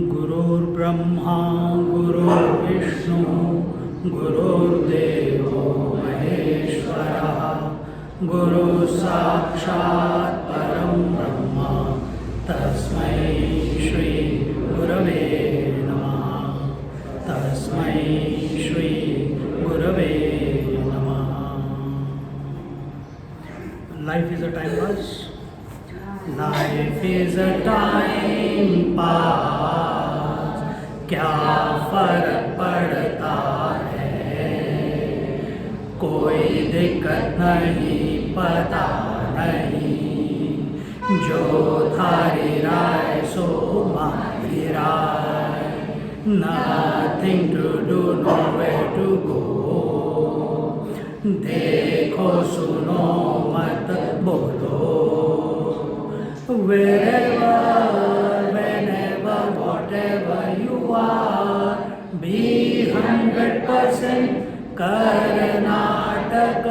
गुरुर्ब्रह्मा गुरुर्विष्णु गुरुर्देवो महेश्वरः गुरुः साक्षात् परं ब्रह्म तस्मै श्री गुरवे नमः। तस्मै श्री गुरवे नमः। Life is a time pass. Life is a time pass, क्या फर्क पड़ता है, कोई दिक्कत नहीं पता नहीं, जो थारी राय सो हमारी राय, nothing to do nowhere to go, देखो सुनो मत बोलो, wherever whenever whatever you are, be 100% Karnataka,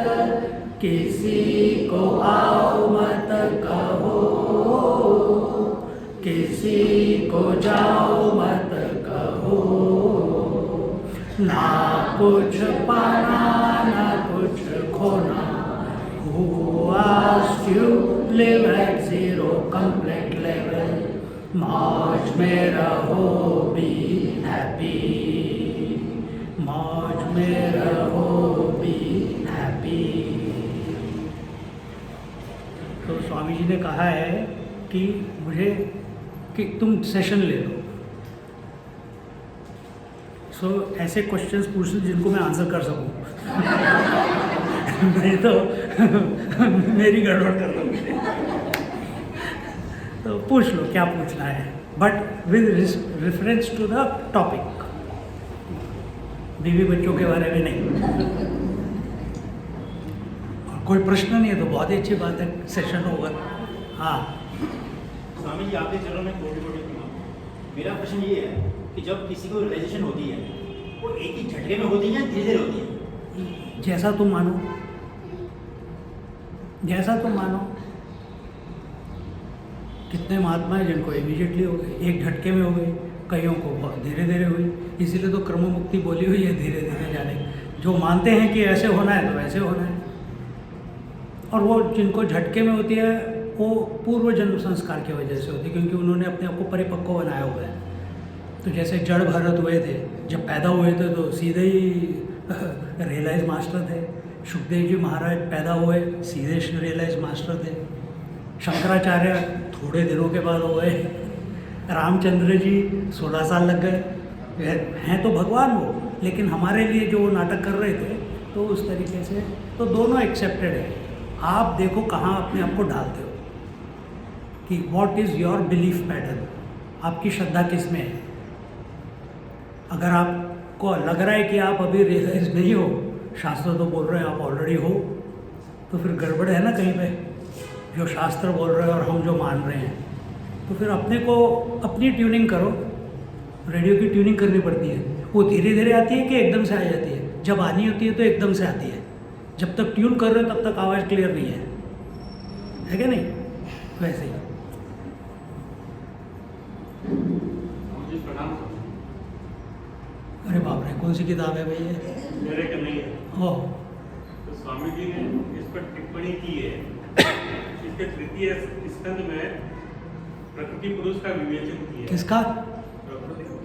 किसी को आओ मत कहो, किसी को जाओ मत कहो, ना कुछ पाना ना कुछ खोना। Who asked you live at zero complete level? मौज में रहो, be happy, मौज में रहो, be happy। तो स्वामी जी ने कहा है कि मुझे कि तुम सेशन ले लो। ऐसे क्वेश्चंस पूछ लो जिनको मैं आंसर कर सकूं। नहीं तो मेरी गड़बड़ कर लो। तो पूछ लो क्या पूछना है, but with reference to the topic, बीवी बच्चों के बारे में नहीं। और कोई प्रश्न नहीं है तो बहुत ही अच्छी बात है, सेशन होगा। हाँ स्वामी जी, आपके चरणों में कोटि-कोटि प्रणाम। मेरा प्रश्न ये है कि जब किसी को रियलाइजेशन होती है, वो एक ही झटके में होती है या धीरे-धीरे होती है? जैसा तुम मानो, जैसा तुम मानो। कितने महात्मा हैं जिनको इमीडिएटली हो गई, एक झटके में हो गई, कईयों को बहुत धीरे धीरे हुई। इसीलिए तो क्रम मुक्ति बोली हुई है, धीरे धीरे जाने। जो मानते हैं कि ऐसे होना है तो वैसे होना है। और वो जिनको झटके में होती है वो पूर्व जन्म संस्कार की वजह से होती है, क्योंकि उन्होंने अपने आप को परिपक्व बनाया हुआ है। तो जैसे जड़ भरत हुए थे, जब पैदा हुए थे तो सीधे ही रियलाइज मास्टर थे। सुखदेव जी महाराज पैदा हुए, सीधे रियलाइज मास्टर थे। शंकराचार्य थोड़े दिनों के बाद हो गए। रामचंद्र जी 16 साल लग गए। हैं तो भगवान वो, लेकिन हमारे लिए जो नाटक कर रहे थे, तो उस तरीके से तो दोनों एक्सेप्टेड है। आप देखो कहाँ अपने आप को डालते हो, कि what is your belief pattern, आपकी श्रद्धा किस में है। अगर आपको लग रहा है कि आप अभी रियलाइज नहीं हो, शास्त्र तो बोल रहे हैं आप ऑलरेडी हो, तो फिर गड़बड़ है ना कहीं पे। जो शास्त्र बोल रहे हैं और हम जो मान रहे हैं, तो फिर अपने को अपनी ट्यूनिंग करो। रेडियो की ट्यूनिंग करनी पड़ती है। वो धीरे धीरे आती है कि एकदम से आ जाती है? जब आनी होती है तो एकदम से आती है। जब तक ट्यून कर रहे हो तब तक आवाज़ क्लियर नहीं है क्या नहीं? वैसे ही। अरे बाप रे, कौन सी किताब है भाई ये? मेरे के नहीं है। ओह, तो स्वामी जी ने इस पर टिप्पणी की है। इसके तृतीय स्कंद में प्रकृति पुरुष का विवेचन किया है। किसका?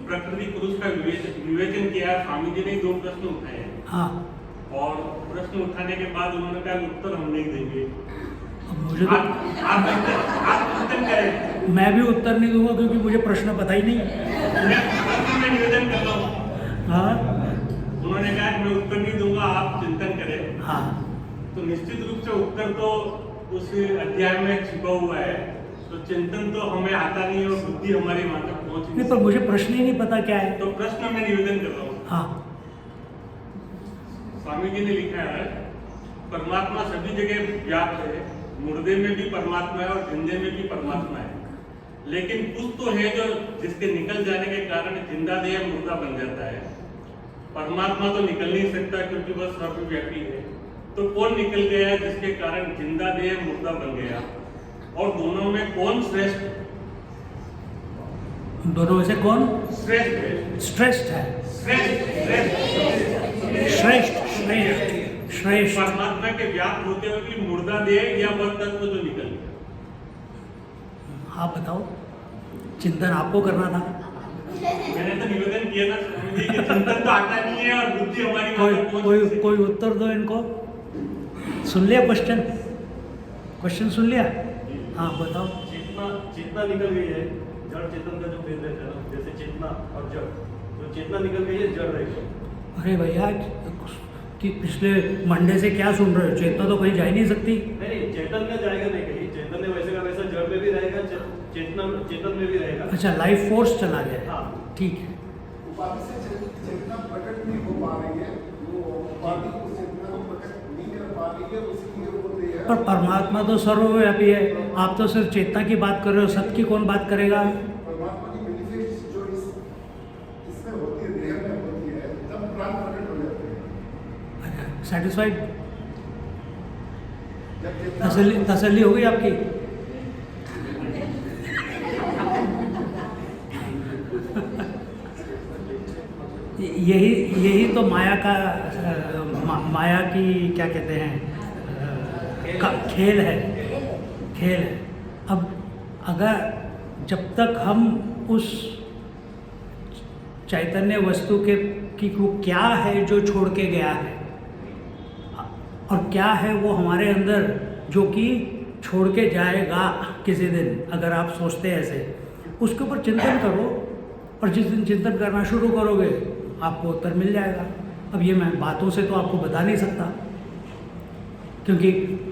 प्रकृति पुरुष का विवेचन किया है। स्वामी जी ने 2 प्रश्न उठाए हैं। हाँ, और प्रश्न उठाने के बाद उन्होंने कहा उत्तर हम नहीं देंगे। अब मुझे तो आप उत्तर करें। मैं भी उत्तर नहीं दूंगा, क्योंकि मुझे प्रश्न पता ही नहीं। मैं प्रश्न में निवेदन कर रहा हूँ। हाँ, उन्होंने कहा कि मैं उत्तर नहीं दूंगा, आप चिंतन करें। हाँ, तो निश्चित रूप से उत्तर तो उस अध्याय में छिपा हुआ है, तो चिंतन तो हमें आता नहीं है और बुद्धि हमारी वहां तक पहुंच नहीं, पर मुझे प्रश्न ही नहीं पता क्या है। तो प्रश्न मैं निवेदन कर रहा हूँ। हाँ, स्वामी जी ने लिखा है, परमात्मा सभी जगह व्याप्त है, मुर्दे में भी परमात्मा है और जिंदे में भी परमात्मा है, लेकिन कुछ तो है जो जिसके निकल जाने के कारण जिंदा देह मुर्दा बन जाता है। परमात्मा तो निकल नहीं सकता क्योंकि वह सर्वव्यापी है। तो कौन निकल गया है जिसके कारण जिंदा देह मुर्दा बन गया, और दोनों में कौन श्रेष्ठ? दोनों में से कौन श्रेष्ठ है? श्रेष्ठ है? श्रेष्ठ श्रेष्ठ श्रेष्ठ श्रेष्ठ श्रेष्ठ परमात्मा के व्याप्त होते हुए भी मुर्दा देह या वह तत्व जो निकल गया। आप बताओ, चिंतन आपको करना था। मैंने तो निवेदन किया था स्वामी जी कि चिंतन तो आता नहीं है और बुद्धि हमारी वहां तक पहुंच कोई नहीं सकती। कोई उत्तर दो इनको। सुन लिया क्वेश्चन? क्वेश्चन सुन लिया? हाँ बताओ। चेतना निकल गई है, जड़ चेतन का जो भेद है ना, जैसे चेतना और जड़, जो चेतना निकल गई है जड़ रहेगी। अरे भैया, कि पिछले मंडे से क्या सुन रहे हो? चेतना तो कहीं जा ही नहीं सकती। नहीं, चेतन का जाएगा नहीं कहीं, चेतन में वैसे का वैसा जड़ में भी रहेगा, चेतन में भी रहेगा। अच्छा, लाइफ फोर्स चला गया। हाँ। ठीक है। उपाधि से चेतना प्रकट नहीं हो पा रही है, वो उपाधि उस चेतना को प्रकट नहीं कर पा रही है, उसलिए बोलते हैं। पर परमात्मा तो सर्वव्यापी है। आप तो सिर्फ चेतना की बात कर रहे हो, सत्य की कौन बात करेगा? परमात्मा की बेनिफिट्स जो इसमें होती है, देह में होती है, तब प्राण प्रकट हो जाते हैं। अच्छा, सेटिस्फाइड? जब चेतना तसल्ली हो गई आपकी? यही तो माया का माया की क्या कहते हैं खेल है। अब अगर जब तक हम उस चैतन्य वस्तु के कि वो क्या है जो छोड़ के गया है और क्या है वो हमारे अंदर जो कि छोड़ के जाएगा किसी दिन, अगर आप सोचते हैं ऐसे, उसके ऊपर चिंतन करो। और जिस दिन चिंतन करना शुरू करोगे आपको उत्तर मिल जाएगा। अब ये मैं बातों से तो आपको बता नहीं सकता, क्योंकि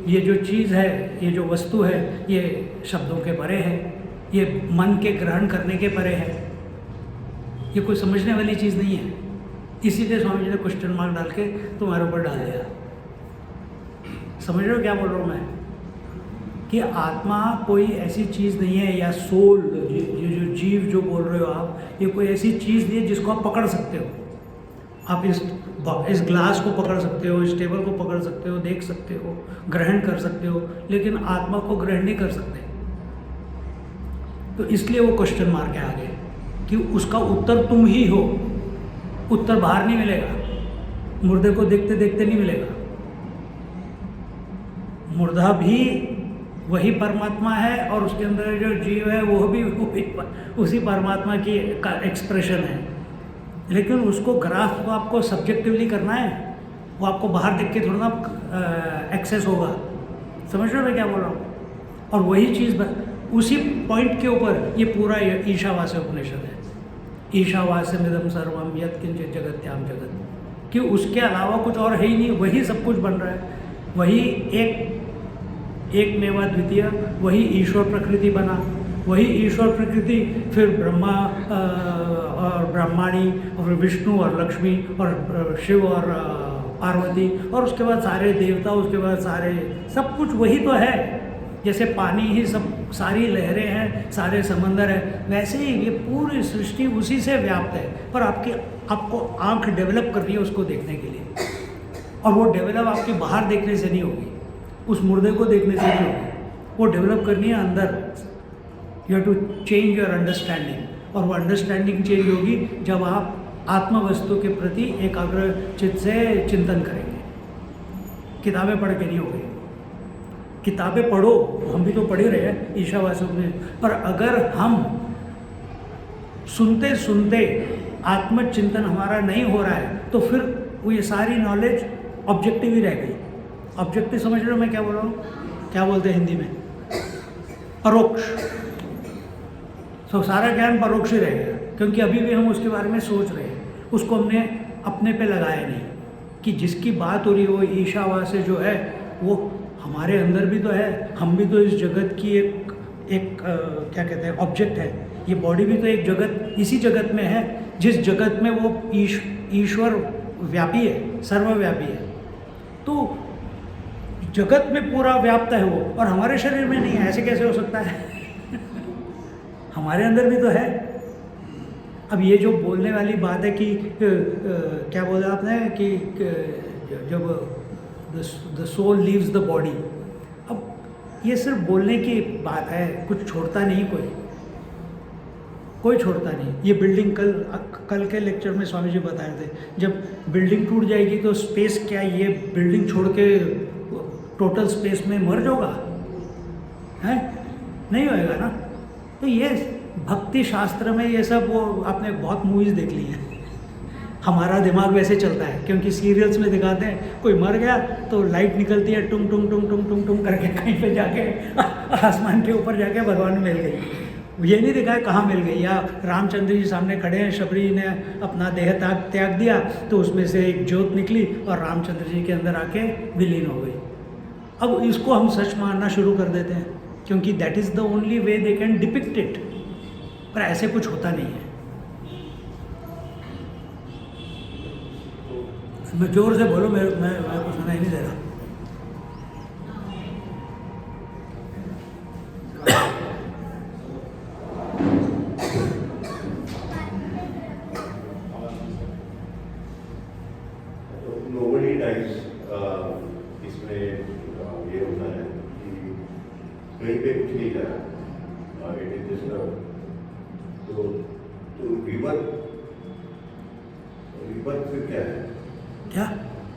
ये जो चीज़ है, ये जो वस्तु है, ये शब्दों के परे है, ये मन के ग्रहण करने के परे है, ये कोई समझने वाली चीज़ नहीं है। इसीलिए स्वामी जी ने क्वेश्चन मार्क डाल के तुम्हारे ऊपर डाल दिया। समझ रहे हो क्या बोल रहा हूँ मैं? कि आत्मा कोई ऐसी चीज़ नहीं है, या सोल, ये जो जीव जो बोल रहे हो आप, ये कोई ऐसी चीज़ नहीं है जिसको आप पकड़ सकते हो। आप इस ग्लास को पकड़ सकते हो, इस टेबल को पकड़ सकते हो, देख सकते हो, ग्रहण कर सकते हो, लेकिन आत्मा को ग्रहण नहीं कर सकते। तो इसलिए वो क्वेश्चन मार के आ गए कि उसका उत्तर तुम ही हो। उत्तर बाहर नहीं मिलेगा, मुर्दे को देखते देखते नहीं मिलेगा। मुर्दा भी वही परमात्मा है और उसके अंदर जो जीव है वो भी उसी परमात्मा की का एक्सप्रेशन है, लेकिन उसको ग्राफ को आपको सब्जेक्टिवली करना है। वो आपको बाहर देख के थोड़ा ना एक्सेस होगा। समझ रहे हो मैं क्या बोल रहा हूँ? और वही चीज़ उसी पॉइंट के ऊपर ये पूरा ईशावास्य उपनिषद है। ईशावास्यमिदं सर्वम यत्किंचित् जगत्याम जगत, कि उसके अलावा कुछ और है ही नहीं, वही सब कुछ बन रहा है। वही एक मेवा द्वितीय, वही ईश्वर प्रकृति बना, वही ईश्वर प्रकृति फिर ब्रह्मा और ब्रह्माणी और फिर विष्णु और लक्ष्मी और शिव और पार्वती, और उसके बाद सारे देवता, उसके बाद सारे सब कुछ वही तो है। जैसे पानी ही सब, सारी लहरें हैं, सारे समंदर है, वैसे ही ये पूरी सृष्टि उसी से व्याप्त है। पर आपको आंख डेवलप करनी है उसको देखने के लिए, और वो डेवलप आपके बाहर देखने से नहीं होगी, उस मुर्दे को देखने से नहीं होगी, वो डेवलप करनी है अंदर। You have to change your understanding, और वो अंडरस्टैंडिंग चेंज होगी जब आप आत्म वस्तु के प्रति एकाग्र चित्त से चिंतन करेंगे। किताबें पढ़ के नहीं होगी। किताबें पढ़ो, हम भी तो पढ़ ही रहे हैं ईशावास्य में, पर अगर हम सुनते सुनते आत्मचिंतन हमारा नहीं हो रहा है तो फिर वो ये सारी नॉलेज ऑब्जेक्टिव ही रह गई। ऑब्जेक्टिव समझ रहे हो मैं क्या बोल रहा हूँ? क्या बोलते हैं हिंदी में? परोक्ष। तो सारा ज्ञान परोक्ष ही रह गया, क्योंकि अभी भी हम उसके बारे में सोच रहे हैं, उसको हमने अपने पे लगाया नहीं। कि जिसकी बात हो रही है वो ईशावास्य जो है वो हमारे अंदर भी तो है, हम भी तो इस जगत की एक क्या कहते हैं ऑब्जेक्ट है। ये बॉडी भी तो एक जगत, इसी जगत में है जिस जगत में वो ईश्वर व्यापी है, सर्वव्यापी है। तो जगत में पूरा व्याप्त है वो, और हमारे शरीर में नहीं है। ऐसे कैसे हो सकता है? हमारे अंदर भी तो है। अब ये जो बोलने वाली बात है कि क्या बोला आपने कि जब the soul leaves the body, अब ये सिर्फ बोलने की बात है, कुछ छोड़ता नहीं कोई छोड़ता नहीं। ये बिल्डिंग कल के लेक्चर में स्वामी जी बता रहे थे, जब बिल्डिंग टूट जाएगी तो स्पेस क्या ये बिल्डिंग छोड़ के टोटल स्पेस में मर्ज होगा? है नहीं होएगा ना। तो ये भक्ति शास्त्र में ये सब, वो आपने बहुत मूवीज़ देख ली हैं। हमारा दिमाग वैसे चलता है, क्योंकि सीरियल्स में दिखाते हैं कोई मर गया तो लाइट निकलती है टुंग टुंग टुंग टुंग टुंग टुंग करके कहीं पे जाके आसमान के ऊपर जाके भगवान मिल गई। ये नहीं दिखाया कहाँ मिल गई। या रामचंद्र जी सामने खड़े हैं, शबरी ने अपना देह त्याग दिया तो उसमें से एक ज्योत निकली और रामचंद्र जी के अंदर आके विलीन हो गई। अब इसको हम सच मानना शुरू कर देते हैं, क्योंकि that is the only way they can depict it. पर ऐसे कुछ होता नहीं है। मैं जोर से बोलो, मैं कुछ सुनाई नहीं दे रहा। Nobody dies, इसमें ये होता है कि कहीं पे कुछ नहीं जा रहा, इट इज जस्ट तो रीबर्थ फिर क्या है? क्या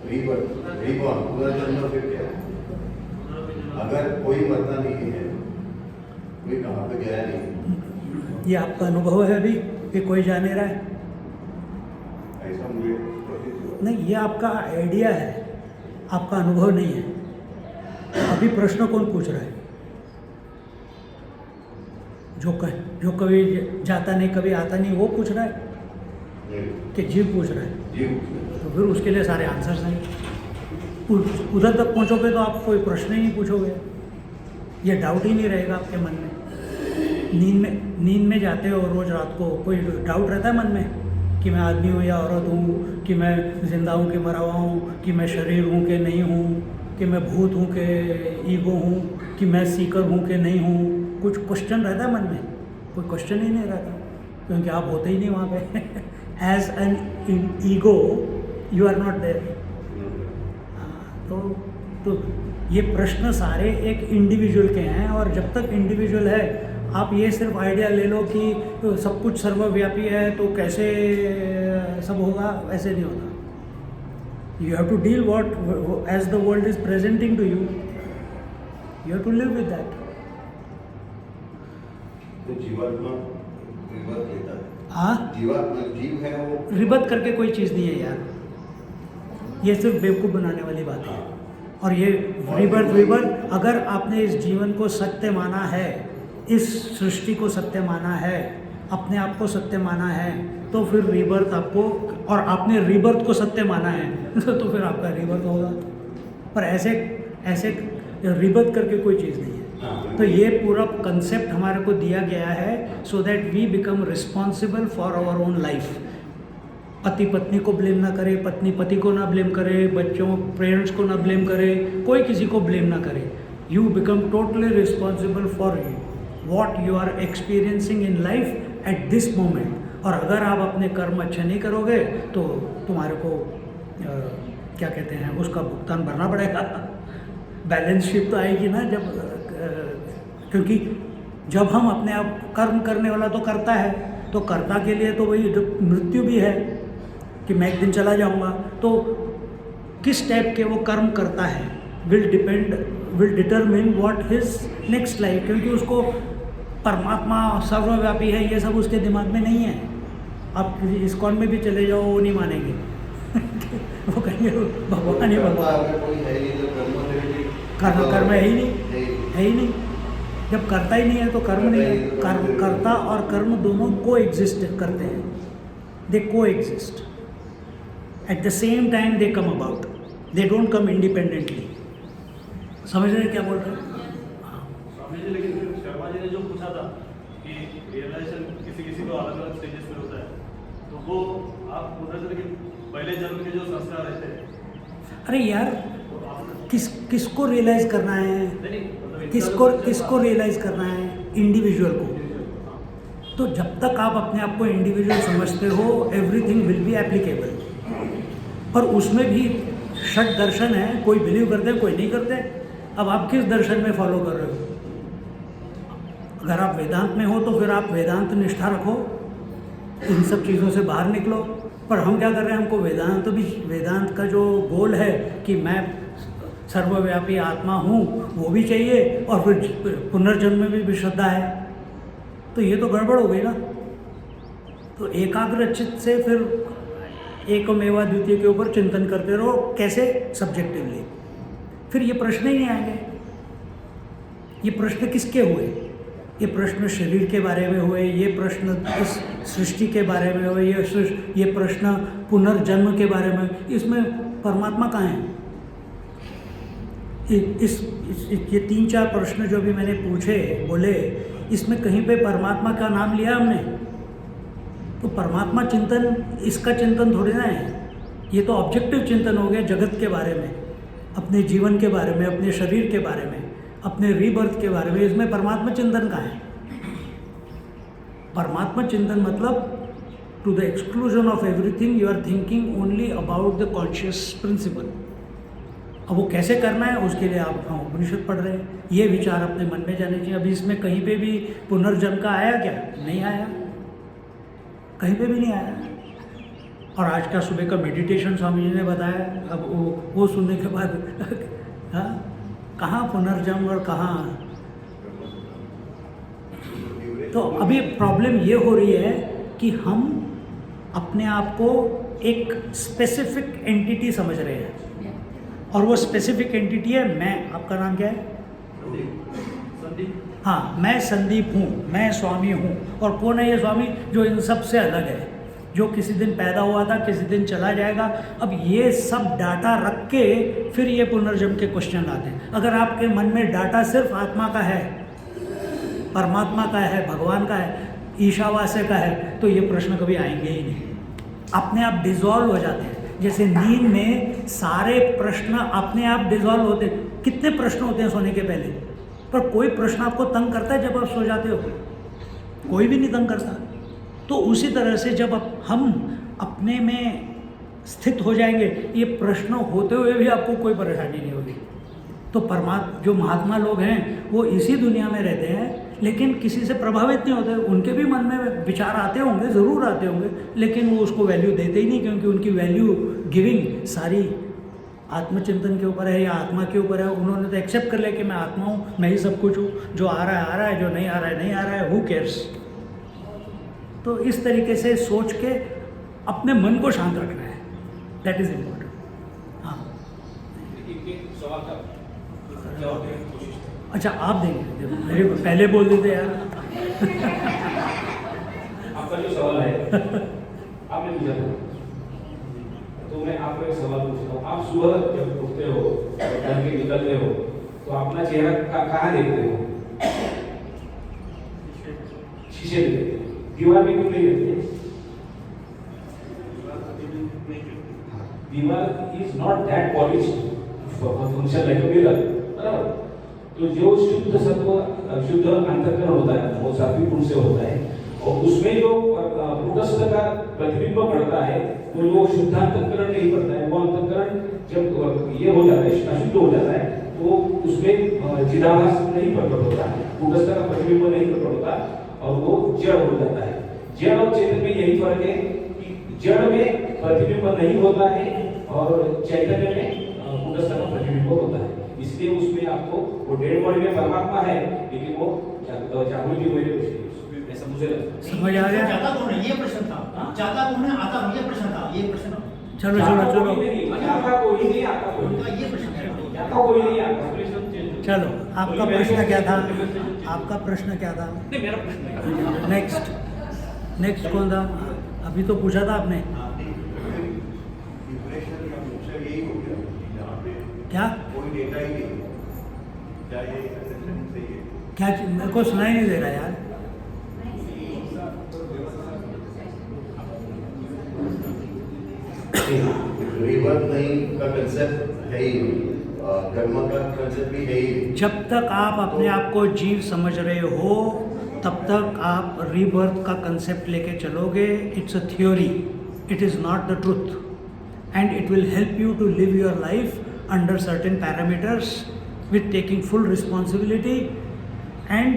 रीबॉर्न पुनर्जन्म फिर क्या है? अगर कोई मरना नहीं है, कोई कहाँ पे गया नहीं, ये आपका अनुभव है अभी कि कोई जा नहीं रहा है? ऐसा मुझे प्रतीत हुआ। नहीं, ये आपका आइडिया है, आपका अनुभव नहीं है। अभी प्रश्न कौन पूछ रहा है? जो कभी जाता नहीं, कभी आता नहीं, वो पूछ रहा है कि जीव पूछ रहा है? तो फिर उसके लिए सारे आंसर्स हैं। उधर तक पहुंचोगे तो आप कोई प्रश्न ही नहीं पूछोगे, ये डाउट ही नहीं रहेगा आपके मन में। नींद में जाते हो रोज़ रात को, कोई डाउट रहता है मन में कि मैं आदमी हूँ या औरत हूँ, कि मैं जिंदा हूँ कि मरा हुआ हूँ, कि मैं शरीर हूँ कि नहीं हूँ, कि मैं भूत हूँ कि ईगो हूँ, कि मैं सीकर हूँ कि नहीं हूँ? कुछ क्वेश्चन रहता है मन में? कोई क्वेश्चन ही नहीं रहता, क्योंकि आप होते ही नहीं वहाँ पे। As an ego you are not there. तो ये प्रश्न सारे एक इंडिविजुअल के हैं, और जब तक इंडिविजुअल है, आप ये सिर्फ आइडिया ले लो कि तो सब कुछ सर्वव्यापी है तो कैसे सब होगा, ऐसे नहीं होता। You have to deal what as the world is presenting to you, you have to live with that. तो जीवात्मा रिबर्थ लेता है। हाँ, जीवात्मा जीव है वो रिबर्थ करके कोई चीज़ नहीं है यार, ये सिर्फ बेवकूफ़ बनाने वाली बात है। और ये रिबर्थ अगर आपने इस जीवन को सत्य माना है, इस सृष्टि को सत्य माना है, अपने आप को सत्य माना है, तो फिर रिबर्थ आपको, और आपने रिबर्थ को सत्य माना है तो फिर आपका रिबर्थ होगा। पर ऐसे रिबर्थ करके कोई चीज़ नहीं है। तो ये पूरा कंसेप्ट हमारे को दिया गया है so that we become responsible for our own life. पति पत्नी को ब्लेम ना करे, पत्नी पति को ना ब्लेम करे, बच्चों पेरेंट्स को ना ब्लेम करे, कोई किसी को ब्लेम ना करे। You become totally responsible for what you are experiencing in life at this moment. और अगर आप अपने कर्म अच्छे नहीं करोगे तो तुम्हारे को क्या कहते हैं, उसका भुगतान भरना पड़ेगा। बैलेंस शीट तो आएगी ना जब, क्योंकि जब हम अपने आप कर्म करने वाला तो करता है, तो कर्ता के लिए तो वही मृत्यु भी है कि मैं एक दिन चला जाऊंगा। तो किस टाइप के वो कर्म करता है will determine what his next life, क्योंकि उसको परमात्मा सर्वव्यापी है ये सब उसके दिमाग में नहीं है। आप किसी इस्कॉन में भी चले जाओ, वो नहीं मानेंगे वो कहेंगे भगवान ही भगवान। कर्म है ही नहीं। जब करता ही नहीं है तो कर्म नहीं है। कर्ता और कर्म दोनों को एग्जिस्ट करते हैं, दे को exist at the same time, they come about, they don't come independently. समझ रहे हैं क्या बोल रहे हैं? हाँ। स्वामी जी, लेकिन फिर शर्मा जी ने जो पूछा था कि रियलाइजेशन किसी किसी को अलग अलग स्टेजेस में होता है, तो वो आप बोल रहे थे कि पहले जन्म के जो संस्कार रहते हैं, अरे यार, तो आप किसको रियलाइज करना है? नहीं मतलब किसको रियलाइज करना है? इंडिविजुअल को। तो जब तक आप अपने आप को इंडिविजुअल समझते हो, एवरीथिंग विल बी एप्लीकेबल। और उसमें भी षट दर्शन है, कोई बिलीव करते हैं, कोई नहीं करते। अब आप किस दर्शन में फॉलो कर रहे हो? अगर आप वेदांत में हो तो फिर आप वेदांत निष्ठा रखो, इन सब चीज़ों से बाहर निकलो। पर हम क्या कर रहे हैं? हमको वेदांत का जो गोल है कि मैं सर्वव्यापी आत्मा हूँ, वो भी चाहिए, और फिर पुनर्जन्म में भी श्रद्धा है। तो ये तो गड़बड़ हो गई ना। तो एकाग्र चित्त से फिर एकमेवा द्वितीय के ऊपर चिंतन करते रहो। कैसे? सब्जेक्टिवली। फिर ये प्रश्न ही नहीं आएंगे। ये प्रश्न किसके हुए? ये प्रश्न शरीर के बारे में हुए, ये प्रश्न इस सृष्टि के बारे में हुए, ये प्रश्न पुनर्जन्म के बारे में। इसमें परमात्मा कहाँ है? ये 3-4 प्रश्न जो भी मैंने पूछे, बोले, इसमें कहीं पे परमात्मा का नाम लिया हमने? तो परमात्मा चिंतन, इसका चिंतन थोड़ी ना है। ये तो ऑब्जेक्टिव चिंतन हो गया जगत के बारे में, अपने जीवन के बारे में, अपने शरीर के बारे में, अपने रीबर्थ के बारे में। इसमें परमात्मा चिंतन कहाँ है? परमात्मा चिंतन मतलब to the exclusion of everything you are thinking only about the conscious principle. अब वो कैसे करना है, उसके लिए आप उपनिषद पढ़ रहे हैं। ये विचार अपने मन में जाने चाहिए। अभी इसमें कहीं पे भी पुनर्जन्म का आया क्या? नहीं आया, कहीं पे भी नहीं आया। और आज का सुबह का मेडिटेशन स्वामी जी ने बताया। अब वो सुनने के बाद हाँ, कहाँ पुनर्जन्म और कहाँ। तो अभी प्रॉब्लम ये हो रही है कि हम अपने आप को एक स्पेसिफिक एंटिटी समझ रहे हैं, और वो स्पेसिफिक एंटिटी है मैं। आपका नाम क्या है? संदीप। हाँ, मैं संदीप हूँ, मैं स्वामी हूँ। और कौन है ये स्वामी? जो इन सब से अलग है, जो किसी दिन पैदा हुआ था, किसी दिन चला जाएगा। अब ये सब डाटा रख के फिर ये पुनर्जन्म के क्वेश्चन आते हैं। अगर आपके मन में डाटा सिर्फ आत्मा का है, परमात्मा का है, भगवान का है, ईशावास्य का है, तो ये प्रश्न कभी आएंगे ही नहीं। अपने आप डिजॉल्व हो जाते हैं। जैसे नींद में सारे प्रश्न अपने आप डिजॉल्व होते हैं। कितने प्रश्न होते हैं सोने के पहले? पर कोई प्रश्न आपको तंग करता है जब आप सो जाते हो? कोई भी नहीं तंग करता। तो उसी तरह से जब हम अपने में स्थित हो जाएंगे, ये प्रश्न होते हुए भी आपको कोई परेशानी नहीं होगी। तो जो महात्मा लोग हैं वो इसी दुनिया में रहते हैं, लेकिन किसी से प्रभावित नहीं होते। उनके भी मन में विचार आते होंगे, ज़रूर आते होंगे, लेकिन वो उसको वैल्यू देते ही नहीं, क्योंकि उनकी वैल्यू गिविंग सारी आत्मचिंतन के ऊपर है या आत्मा के ऊपर है। उन्होंने तो एक्सेप्ट कर लिया कि मैं आत्मा हूँ, मैं ही सब कुछ हूँ, जो आ रहा है, जो नहीं आ रहा है नहीं आ रहा है, हु केयर्स। तो इस तरीके से सोच के अपने मन को शांत रखना है, दैट इज इम्पोर्टेंट। हाँ, अच्छा आप देंगे, मेरे पहले बोल देते यार। आपका जो सवाल है आपने पूछा था, तो मैं आपको एक सवाल पूछता हूँ। आप सुबह जब उठते हो, घर के निकलते हो, तो अपना चेहरा कहाँ देखते हो? शीशे में देखते हो? दीवार में क्यों नहीं देखते? दीवार is not that polished function like a mirror, बराबर? तो जो शुद्ध सत्व, शुद्ध अंतःकरण होता है, वो सात्विक गुण से होता है, और उसमें जो कूटस्थ का प्रतिबिंब पड़ता है, तो वो शुद्ध अंतःकरण नहीं पड़ता है। वो अंतःकरण जब ये हो जाता है, अशुद्ध हो जाता है, तो उसमें चिदाभास नहीं प्रकट होता, कूटस्थ का प्रतिबिंब नहीं प्रकट होता, और वो जड़ हो जाता है। जड़ और चेतन में यही फर्क है कि जड़ में प्रतिबिंब नहीं होता है और चैतन्य में कूटस्थ का प्रतिबिंब होता है। इसलिए उसमें आपको वो डेड बॉडी में परमात्मा है, लेकिन वो जागृति में ऐसा मुझे समझ आ गया। जाता कौन है? ये प्रश्न था। जाता कौन है? आता हूँ, ये प्रश्न था। ये प्रश्न चलो जाता कोई नहीं, आता कोई नहीं, आता कोई उनका नहीं, ये प्रश्न है। जाता कोई नहीं, आता। चलो, आपका प्रश्न क्या था? आपका प्रश्न क्या था? नहीं, मेरा प्रश्न नेक्स्ट कौन था? अभी तो पूछा था आपने। डिप्रेशन का मुख्य यही हो गया कि जहाँ पे क्या? कोई डेटा ही नहीं, क्या ये कंसेप्शन सही है? क्या मेरे को सुनाई नहीं दे रहा यार। रीबर्थ नहीं का कंसेप्ट है ही नहीं, कर्म का कंसेप्ट भी है ही नहीं। जब तक आप अपने आप को जीव समझ रहे हो तब तक आप रीबर्थ का कंसेप्ट लेके चलोगे। It's a theory, it is not the truth and it will help you to live your life under certain parameters with taking full responsibility and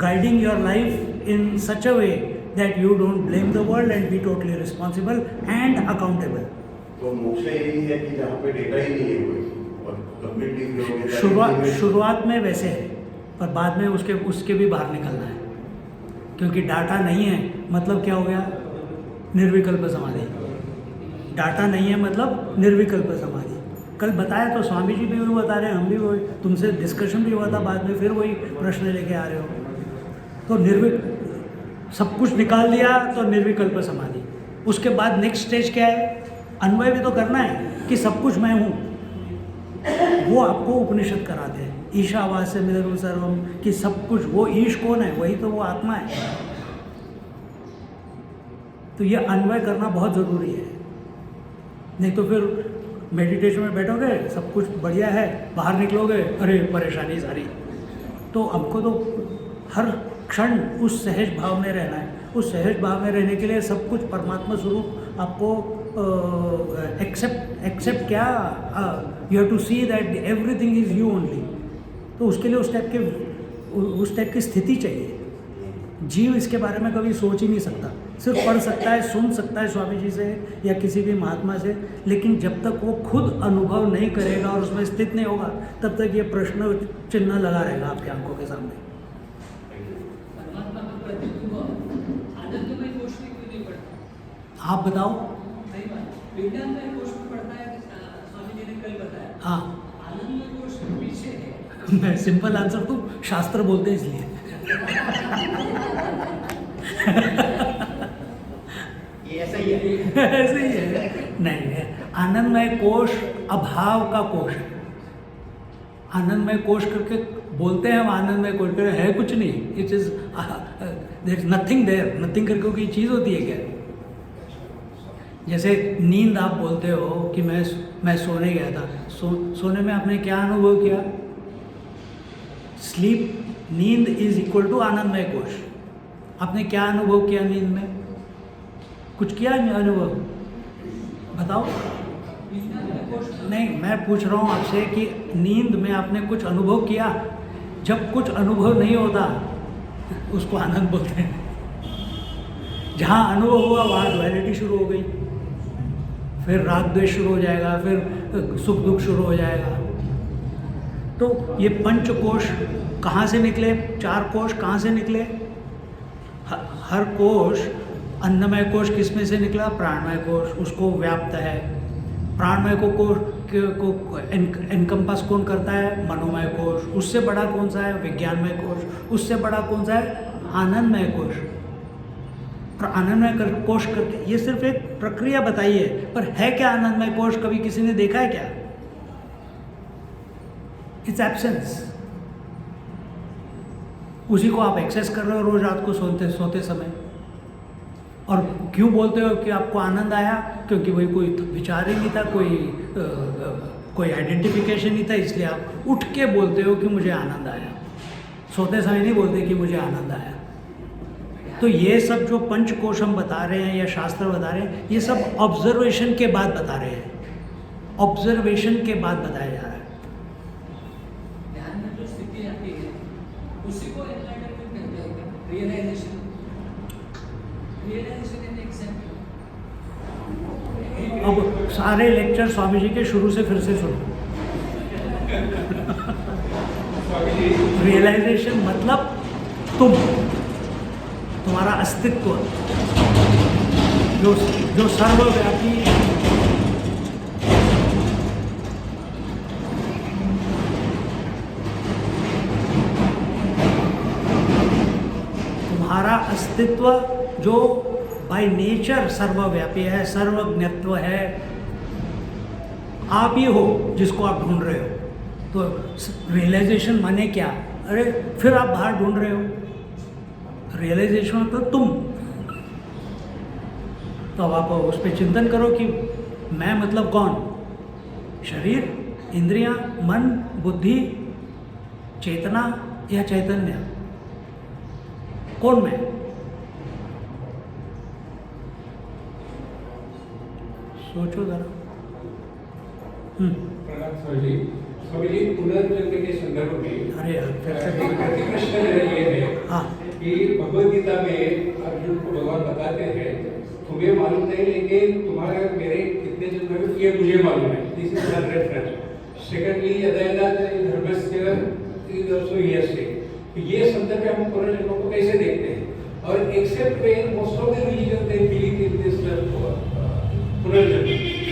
guiding your life in such a way that you don't blame the world and be totally responsible and accountable. तो मोक्ष यही है कि जहाँ पे data ही नहीं है कोई और कंप्लीटली शुरुआत में वैसे है, पर बाद में उसके भी बाहर निकलना है, क्योंकि डाटा नहीं है मतलब क्या हो गया? निर्विकल्प समाधि। डाटा नहीं है मतलब निर्विकल्प समाधि। कल बताया तो स्वामी जी भी वही बता रहे हैं, हम भी वही, तुमसे डिस्कशन भी हुआ था, बाद में फिर वही प्रश्न लेके आ रहे हो। तो सब कुछ निकाल दिया तो निर्विकल्प समाधि। उसके बाद नेक्स्ट स्टेज क्या है? अन्वय भी तो करना है कि सब कुछ मैं हूँ। वो आपको उपनिषद कराते हैं, ईशावास्य मिदर्व सर्वम, कि सब कुछ वो ईश कौन है? वही तो वो आत्मा है। तो ये अन्वय करना बहुत ज़रूरी है, नहीं तो फिर मेडिटेशन में बैठोगे, सब कुछ बढ़िया है, बाहर निकलोगे, अरे परेशानी सारी। तो हमको तो हर क्षण उस सहज भाव में रहना है। उस सहज भाव में रहने के लिए सब कुछ परमात्मा स्वरूप आपको एक्सेप्ट क्या, you have to see that everything is you only. तो उसके लिए उस टाइप की स्थिति चाहिए। जीव इसके बारे में कभी सोच ही नहीं सकता, सिर्फ पढ़ सकता है, सुन सकता है स्वामी जी से या किसी भी महात्मा से, लेकिन जब तक वो खुद अनुभव नहीं करेगा और उसमें स्थित नहीं होगा तब तक ये प्रश्न चिन्ह लगा रहेगा आपकी आंखों के सामने। आप बताओ। हाँ, मैं सिंपल आंसर तो शास्त्र बोलते हैं इसलिए। ये ऐसा ही है। ऐसे ही है, नहीं है। आनंदमय कोश अभाव का कोश है। आनंदमय कोश करके बोलते हैं हम, आनंदमय कोश करके है कुछ नहीं। It is there is nothing there. Nothing करके कोई चीज़ होती है क्या? जैसे नींद आप बोलते हो कि मैं सोने गया था, सोने में आपने क्या अनुभव किया? स्लीप, नींद इज इक्वल टू आनंदमय कोश। आपने क्या अनुभव किया नींद में? कुछ किया अनुभव? बताओ। नहीं, मैं पूछ रहा हूँ आपसे कि नींद में आपने कुछ अनुभव किया? जब कुछ अनुभव नहीं होता उसको आनंद बोलते हैं। जहाँ अनुभव हुआ वहाँ ड्युअलिटी शुरू हो गई, फिर राग द्वेष शुरू हो जाएगा, फिर सुख दुख शुरू हो जाएगा। तो ये पंच कोश कहाँ से निकले? 4 कोश कहाँ से निकले? हर कोश, अन्नमय कोश किस में से निकला? प्राणमय कोश, उसको व्याप्त है। प्राणमय को एनकम्पास कौन करता है? मनोमय कोश। उससे बड़ा कौन सा है? विज्ञानमय कोश। उससे बड़ा कौन सा है? आनंदमय कोश। आनंदमय कोश करके, ये सिर्फ एक प्रक्रिया बताई है, पर है क्या आनंदमय कोश? कभी किसी ने देखा है क्या? It's absence. उसी को आप एक्सेस कर रहे हो रोज रात को सोते समय। और क्यों बोलते हो कि आपको आनंद आया? क्योंकि वही कोई विचार ही नहीं था, कोई आइडेंटिफिकेशन नहीं था, इसलिए आप उठ के बोलते हो कि मुझे आनंद आया। सोते समय नहीं बोलते कि मुझे आनंद आया। तो ये सब जो पंच कोश हम बता रहे हैं या शास्त्र बता रहे हैं, ये सब ऑब्जर्वेशन के बाद बता रहे हैं। ऑब्जर्वेशन के बाद बताया जा रहा है। ध्यान में जो स्थिति आती है उसी को एनलाइटमेंट कहते हैं। Realization in example. अब सारे लेक्चर स्वामी जी के शुरू से फिर से सुनो। रियलाइजेशन मतलब तुम्हारा अस्तित्व जो सर्वव्यापी, तुम्हारा अस्तित्व जो बाय नेचर सर्वव्यापी है, सर्वज्ञत्व है, आप ही हो जिसको आप ढूंढ रहे हो। तो रियलाइजेशन माने क्या? अरे फिर आप बाहर ढूंढ रहे हो, रियलाइजेशन तो तुम। तो अब आप उस पर चिंतन करो कि मैं मतलब कौन? शरीर, इंद्रियां, मन, बुद्धि, चेतना या चैतन्य? कौन मैं? सोचो जरा। प्रणाम स्वामी जी, पुनर्जन्म के संदर्भ में अरे यार फिर से प्रश्न मेरा ये है हाँ कि भगवद गीता में अर्जुन को भगवान बताते हैं तुम्हें मालूम नहीं लेकिन तुम्हारे मेरे कितने जन्म में ये मुझे मालूम है। This is the reference. Secondly यदा धर्मस्य दर्शो यस्य, तो ये संदर्भ में हम पुनर्जन्म को कैसे देखते हैं? और except when most of the religion they believe in this पुनर्जन्म,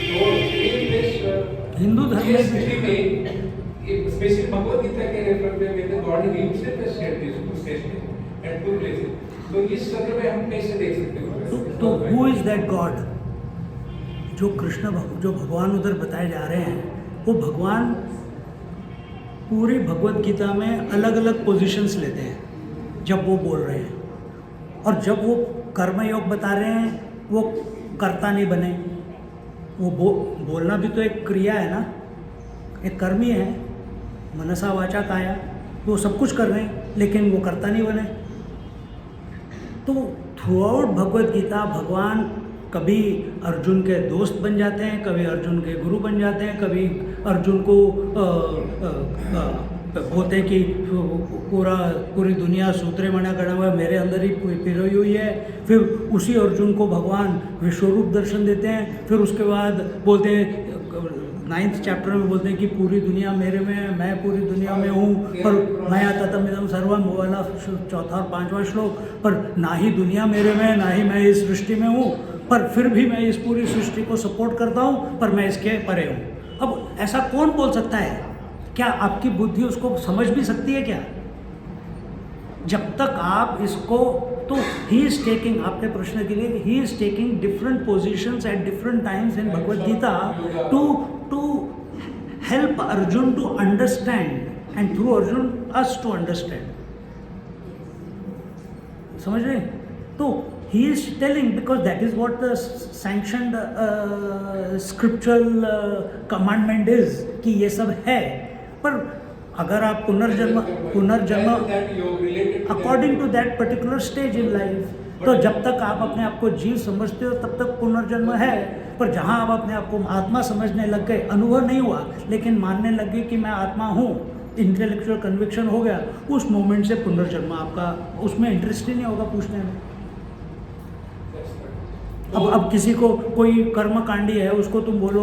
तो इन दिस हिंदू धर्म ये में स्थिति में स्पेशली भगवद गीता के रेफरेंस में the God himself has said this statement at two places. तो इस संदर्भ में हम कैसे देख सकते हैं? तो हु इज दैट गॉड? जो जो भगवान उधर बताए जा रहे हैं, वो भगवान पूरी भगवत गीता में अलग अलग पोजीशंस लेते हैं जब वो बोल रहे हैं। और जब वो कर्मयोग बता रहे हैं, वो कर्ता नहीं बने। वो बोलना भी तो एक क्रिया है ना, एक कर्म ही है। मनसा वाचा काया, वो सब कुछ कर रहे हैं लेकिन वो कर्ता नहीं बने। तो थ्रू आउट भगवत गीता भगवान कभी अर्जुन के दोस्त बन जाते हैं, कभी अर्जुन के गुरु बन जाते हैं, कभी अर्जुन को बोलते हैं कि पूरी दुनिया सूत्रे मना करा हुआ है, मेरे अंदर ही पिरोई हुई है। फिर उसी अर्जुन को भगवान विश्वरूप दर्शन देते हैं। फिर उसके बाद बोलते हैं 9th चैप्टर में बोलते हैं कि पूरी दुनिया मेरे में है, मैं पूरी दुनिया में हूँ। पर मया ततमिदं सर्वम, वो वाला 4था और 5वां श्लोक। पर ना ही दुनिया मेरे में है, ना ही मैं इस सृष्टि में हूँ, पर फिर भी मैं इस पूरी सृष्टि को सपोर्ट करता हूँ, पर मैं इसके परे हूँ। अब ऐसा कौन बोल सकता है? क्या आपकी बुद्धि उसको समझ भी सकती है क्या? जब तक आप इसको, तो ही इज टेकिंग, आपके प्रश्न के लिए, he is taking different positions at different times in Bhagavad Gita to help Arjun to understand and through Arjun us to understand. समझ रहे? तो he is telling, because that is what the sanctioned scriptural commandment is, कि ये सब है। पर अगर आप पुनर्जन्म according to that particular stage in life, तो जब तक आप अपने आप को जीव समझते हो तब तक पुनर्जन्म है। पर जहाँ आप अपने आप को आत्मा समझने लग गए, अनुभव नहीं हुआ लेकिन मानने लग गए कि मैं आत्मा हूँ, इंटेलेक्चुअल कन्विक्शन हो गया, उस मोमेंट से पुनर्जन्म आपका, उसमें इंटरेस्ट ही नहीं होगा पूछने में। अब किसी को कोई कर्मकांडी है, उसको तुम बोलो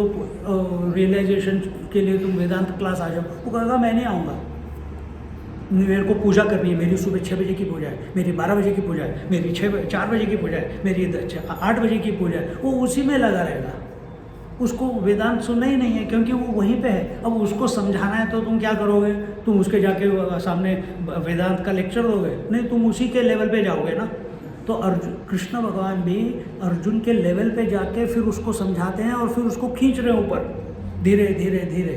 रियलाइजेशन के लिए तुम वेदांत क्लास आ जाओ, वो कहेगा मैं नहीं आऊँगा, मेरे को पूजा करनी है, मेरी सुबह 6 बजे की पूजा है, मेरी 12 बजे की पूजा है, मेरी 4 बजे की पूजा है, मेरी 8 बजे की पूजा है। वो उसी में लगा रहेगा, उसको वेदांत सुनना ही नहीं है, क्योंकि वो वहीं पे है। अब उसको समझाना है तो तुम क्या करोगे? तुम उसके जाके सामने वेदांत का लेक्चर दोगे? नहीं, तुम उसी के लेवल पे जाओगे ना। तो कृष्ण भगवान भी अर्जुन के लेवल पे जाके फिर उसको समझाते हैं और फिर उसको खींच रहे हैं ऊपर, धीरे धीरे धीरे।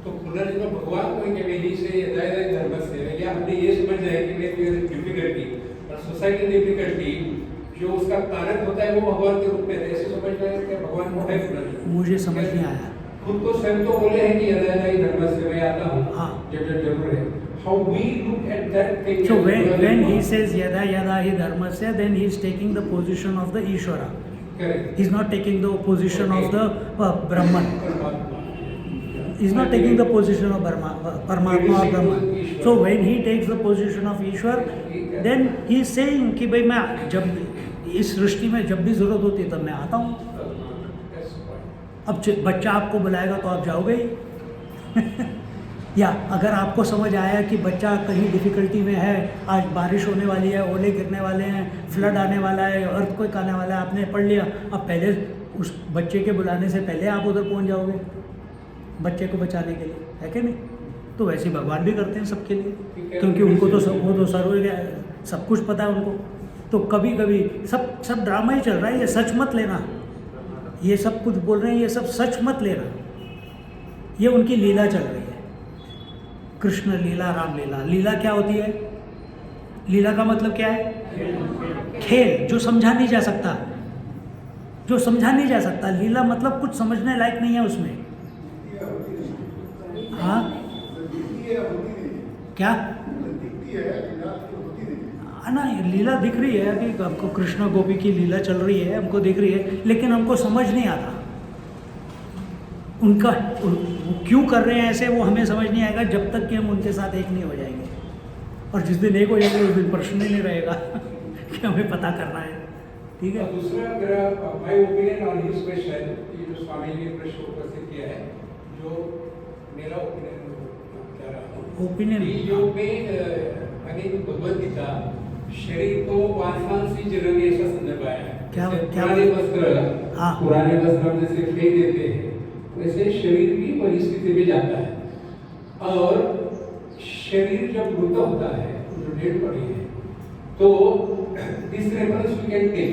तो पुनर्जन्म भगवान को केवली से धर्म से, या हमने ये समझ रहे हैं कि मेरी डिफिकल्टी और सोसाइटी डिफिकल्टी जो उसका कारक होता है वो भगवान के रूप में ऐसे समझ रहे हैं कि भगवान को है पुनर्जन्म? मुझे समझ नहीं आया। खुद को स्वयं तो बोले हैं कि धर्म से मैं आता हूँ, हाँ, जब जरूर है। How we look at that thing. So when he says yada yada hi dharmasya, then he is taking the position of the Ishvara. Correct. He is not taking the position of the Brahman. He is not taking the position of Paramatma or Brahman. So when he takes the position of Ishwar, then he is saying कि भाई मैं जब इस सृष्टि में जब भी जरूरत होती है तब मैं आता हूँ। अब बच्चा आपको बुलाएगा तो आप जाओगे ही। या अगर आपको समझ आया कि बच्चा कहीं डिफ़िकल्टी में है, आज बारिश होने वाली है, ओले गिरने वाले हैं, फ्लड आने वाला है, अर्थक्वेक आने वाला है, आपने पढ़ लिया, अब पहले उस बच्चे के बुलाने से पहले आप उधर पहुंच जाओगे बच्चे को बचाने के लिए, है कि नहीं? तो वैसे ही भगवान भी करते हैं सबके लिए, क्योंकि उनको तो वो तो सब कुछ पता है उनको। तो कभी कभी सब ड्रामा ही चल रहा है, ये सच मत लेना, ये सब कुछ बोल रहे हैं ये सब सच मत लेना, ये उनकी लीला चल रही है। कृष्ण लीला, रामलीला। लीला क्या होती है? लीला का मतलब क्या है? खेल, जो समझा नहीं जा सकता, जो समझा नहीं जा सकता। लीला मतलब कुछ समझने लायक नहीं है उसमें। हाँ क्या? ना, लीला दिख रही है अभी हमको, कृष्ण गोपी की लीला चल रही है, हमको दिख रही है, लेकिन हमको समझ नहीं आता उनका वो क्यों कर रहे हैं ऐसे, वो हमें समझ नहीं आएगा जब तक कि हम उनके साथ एक नहीं हो जाएंगे। और जिस दिन एक हो जाएंगे उस दिन प्रश्न ही नहीं रहेगा कि हमें पता करना है। ठीक है। दूसरा मेरा my opinion on his question, ये जो स्वामी जी ने प्रश्न उपस्थित किया है, जो मेरा ओपिनियन कह रहा हूँ, ओपिनियन योग में अनेक भगवद गीता शरीर को वासनाओं से जलन ऐसा संदर्भ आया है। क्या पुराने वस्त्र, हाँ। पुराने वस्त्र हम जैसे फेंक देते हैं, वैसे शरीर भी परिस्थिति में जाता है। और शरीर जब मृत होता है, जो डेड बॉडी है, तो this reference we can take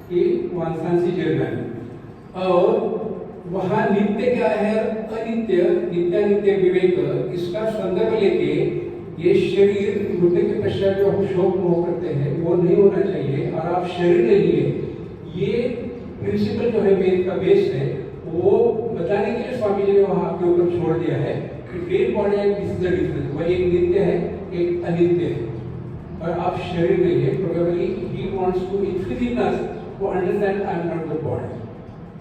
कि वासनासी जलन। और वहाँ नित्य क्या है, अनित्य, नित्यानित्य विवेक, इसका संदर्भ लेके ये शरीर मृत्यु के पश्चात जो हम शोक मोह करते हैं वो नहीं होना चाहिए, और आप शरीर नहीं है। ये प्रिंसिपल जो है वेद का बेस है, वो बताने के लिए स्वामी जी ने वहाँ आपके ऊपर छोड़ दिया है कि dead body and this is the difference. वही एक नित्य है, एक अनित्य है, और आप शरीर नहीं है। Probably he wants to with us to understand I am not the body.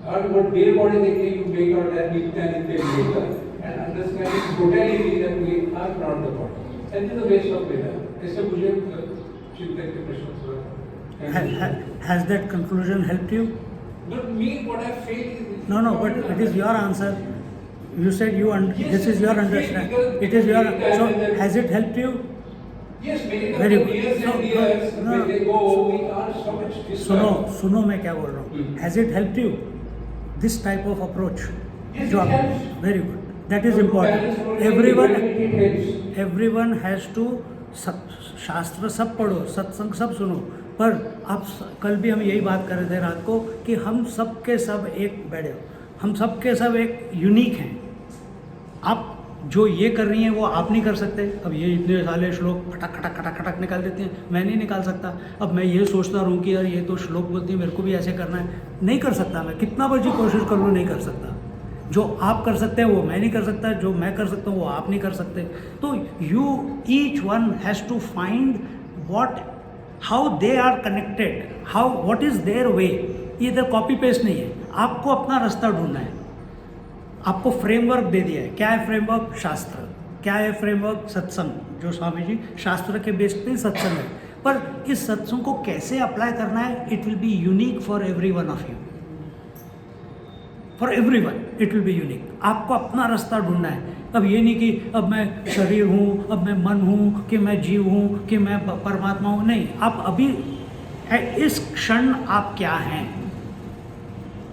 और वो डेड बॉडी देख के you make out that nitya anitya vivek and understand totality that we are not the body. And this is the base of Veda. ऐसे मुझे चिंतन के प्रश्न हुआ। Has that conclusion helped you? But me, what I feel is... No, but it is your answer. You said Yes, this is your but understanding. It is your... So, has it helped you? Yes, many Very of good. years So, and years, no, when they go, we are so much disturbed. सुनो मैं क्या बोल रहा हूँ। Has it helped you? This type of approach? Yes, जो it आप- helps. Very good. That is So, important. balance only it helps. Everyone has to शास्त्र सब पढ़ो, सत्संग सब सुनो, पर आप कल भी हम यही बात कर रहे थे रात को कि हम सब के सब एक बैठे हो, हम सब के सब एक यूनिक हैं। आप जो ये कर रही हैं वो आप नहीं कर सकते। अब ये इतने सारे श्लोक खटक खटक खटक खटक निकाल देते हैं, मैं नहीं निकाल सकता। अब मैं ये सोचता रहूँ कि यार ये तो श्लोक बोलती है, मेरे को भी ऐसे करना है, नहीं कर सकता। मैं कितना मर्जी कोशिश कर लूँ, नहीं कर सकता। जो आप कर सकते हैं वो मैं नहीं कर सकता, जो मैं कर सकता हूँ वो आप नहीं कर सकते। तो you each one has to find what how they are connected, how what is there way. ये इधर कॉपी पेस्ट नहीं है, आपको अपना रास्ता ढूंढना है। आपको फ्रेमवर्क दे दिया है। क्या है फ्रेमवर्क? शास्त्र। क्या है फ्रेमवर्क? सत्संग। जो स्वामी जी शास्त्र के बेस पे सत्संग है, पर इस सत्संग को कैसे अप्लाई करना है, it will be unique for every one of you. For every one it will be unique. आपको अपना रास्ता ढूंढना है। अब ये नहीं कि अब मैं शरीर हूँ, अब मैं मन हूँ, कि मैं जीव हूँ, कि मैं परमात्मा हूँ। नहीं, आप अभी है, इस क्षण आप क्या हैं,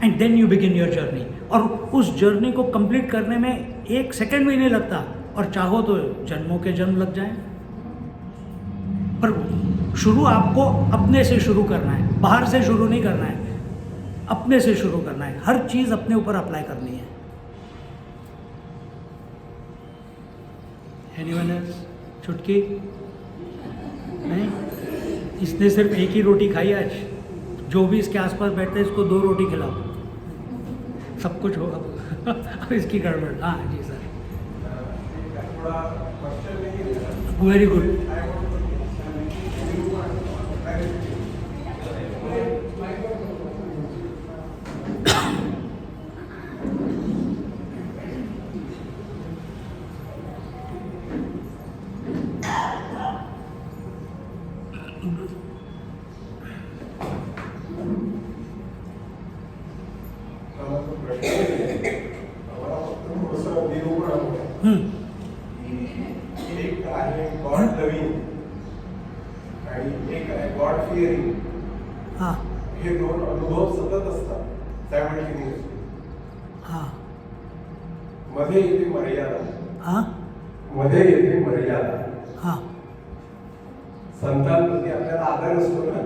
and then you begin your journey. और उस जर्नी को कंप्लीट करने में 1 सेकंड भी नहीं लगता, और चाहो तो जन्मों के जन्म लग जाएं। पर शुरू आपको अपने से शुरू करना है, बाहर से शुरू नहीं करना है, अपने से शुरू करना है। हर चीज़ अपने ऊपर अप्लाई करनी है। Anyone else? छुटकी नहीं? इसने सिर्फ एक ही रोटी खाई आज। जो भी इसके आसपास बैठते हैं इसको 2 रोटी खिलाओ, सब कुछ होगा। अब इसकी गड़बड़। हाँ जी सर, वेरी गुड। एक आहे गॉड लविंग आणि एक आहे गॉड फिअरिंग. हाँ हे 2 अनुभव सतत असतात सायमल्टेनियसली. हाँ मध्ये येते मर्यादा. हाँ मध्ये येते मर्यादा. हाँ संतांप्रती आपल्याला आदर असतो ना,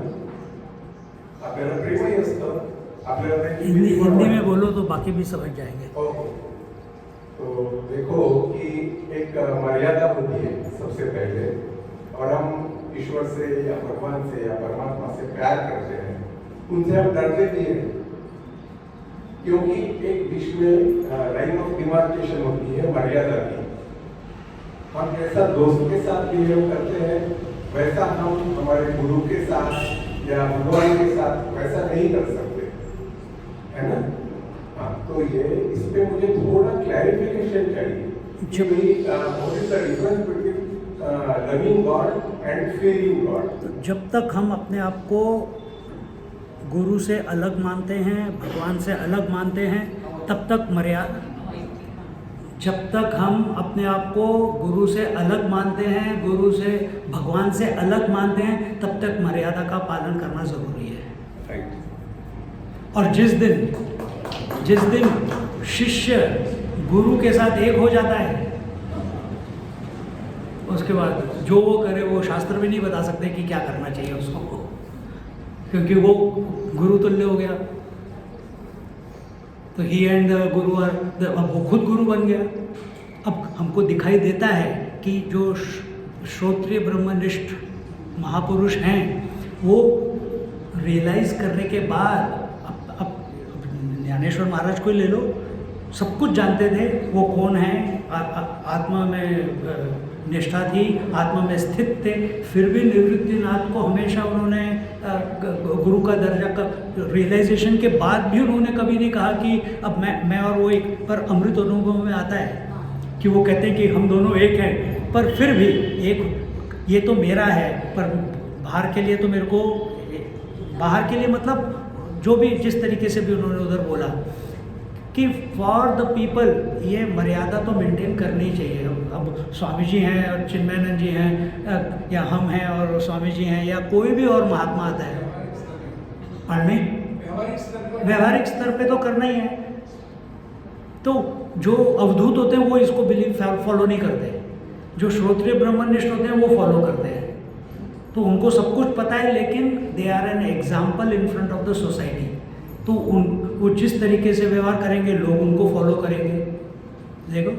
आपल्याला प्रेमही असतं, आपल्याला त्यांची हिंदी भीती पण हिंदी में वाटते. बोलो तो बाकी भी समझ जाएंगे। हो, हो. तो देखो कि एक मर्यादा होती है सबसे पहले, और हम ईश्वर से या भगवान से या परमात्मा से प्यार करते हैं, उनसे हम डरते भी हैं, क्योंकि एक बीच में लाइन ऑफ डिमार्केशन होती है मर्यादा की। हम जैसा दोस्त के साथ बिहेव करते हैं वैसा हम हमारे गुरु के साथ या भगवान के साथ वैसा नहीं कर सकते, है ना? हाँ, तो ये इस पे मुझे थोड़ा क्लैरिफिकेशन चाहिए कि भाई what is the difference between loving God and fearing God. जब तक हम अपने आप को गुरु से अलग मानते हैं, भगवान से अलग मानते हैं, तब तक मर्यादा, जब तक हम अपने आप को गुरु से अलग मानते हैं, गुरु से भगवान से अलग मानते हैं, तब तक मर्यादा का पालन करना ज़रूरी है। राइट। और जिस दिन शिष्य गुरु के साथ एक हो जाता है, उसके बाद जो वो करे वो शास्त्र भी नहीं बता सकते कि क्या करना चाहिए उसको, क्योंकि वो गुरु तुल्य हो गया। तो ही एंड गुरु अब वो खुद गुरु बन गया। अब हमको दिखाई देता है कि जो श्रोत्रिय ब्रह्मनिष्ठ महापुरुष हैं वो रियलाइज करने के बाद, अब ज्ञानेश्वर महाराज को ही ले लो, सब कुछ जानते थे वो कौन है, आत्मा में निष्ठा थी, आत्मा में स्थित थे, फिर भी निवृत्तिनाथ को हमेशा उन्होंने गुरु का दर्जा का रियलाइजेशन के बाद भी उन्होंने कभी नहीं कहा कि अब मैं और वो एक, पर अमृत अनुभव में आता है कि वो कहते हैं कि हम दोनों एक हैं, पर फिर भी एक ये तो मेरा है, पर बाहर के लिए तो मेरे को, बाहर के लिए मतलब जो भी जिस तरीके से भी उन्होंने उधर बोला कि फॉर द पीपल ये मर्यादा तो मेंटेन करनी चाहिए। अब स्वामी जी हैं और चिन्मयानंद जी हैं या हम हैं और स्वामी जी हैं या कोई भी और महात्मा आता है, व्यवहारिक स्तर पे तो करना ही है। तो जो अवधूत होते हैं वो इसको फॉलो नहीं करते, जो श्रोत्रिय ब्रह्मनिष्ठ होते हैं वो फॉलो करते हैं। तो उनको सब कुछ पता है, लेकिन they are an example in front of the society. तो वो जिस तरीके से व्यवहार करेंगे लोग उनको फॉलो करेंगे। देखो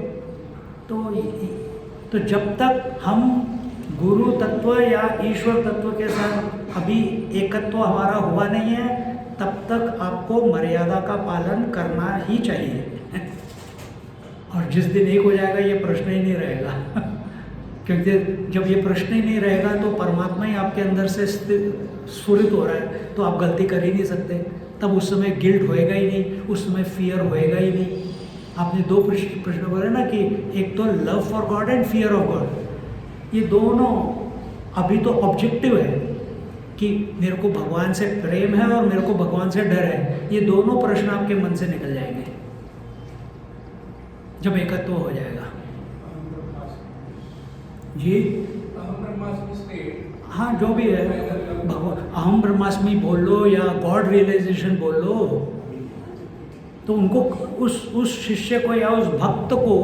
तो जब तक हम गुरु तत्व या ईश्वर तत्व के साथ अभी एकत्व हमारा हुआ नहीं है, तब तक आपको मर्यादा का पालन करना ही चाहिए। और जिस दिन एक हो जाएगा ये प्रश्न ही नहीं रहेगा क्योंकि जब ये प्रश्न ही नहीं रहेगा तो परमात्मा ही आपके अंदर से स्फुरित हो रहा है, तो आप गलती कर ही नहीं सकते। तब उस समय गिल्ट होएगा ही नहीं, उस समय फियर होएगा ही नहीं। आपने दो प्रश्न बोले ना कि एक तो love for God and fear of God, ये दोनों अभी तो ऑब्जेक्टिव है कि मेरे को भगवान से प्रेम है और मेरे को भगवान से डर है। ये दोनों प्रश्न आपके मन से निकल जाएंगे जब एकत्व हो जाएगा। जी हाँ, जो भी है, अहम ब्रह्मास्मि बोल लो या गॉड रियलाइजेशन बोल लो, तो उनको उस शिष्य को या उस भक्त को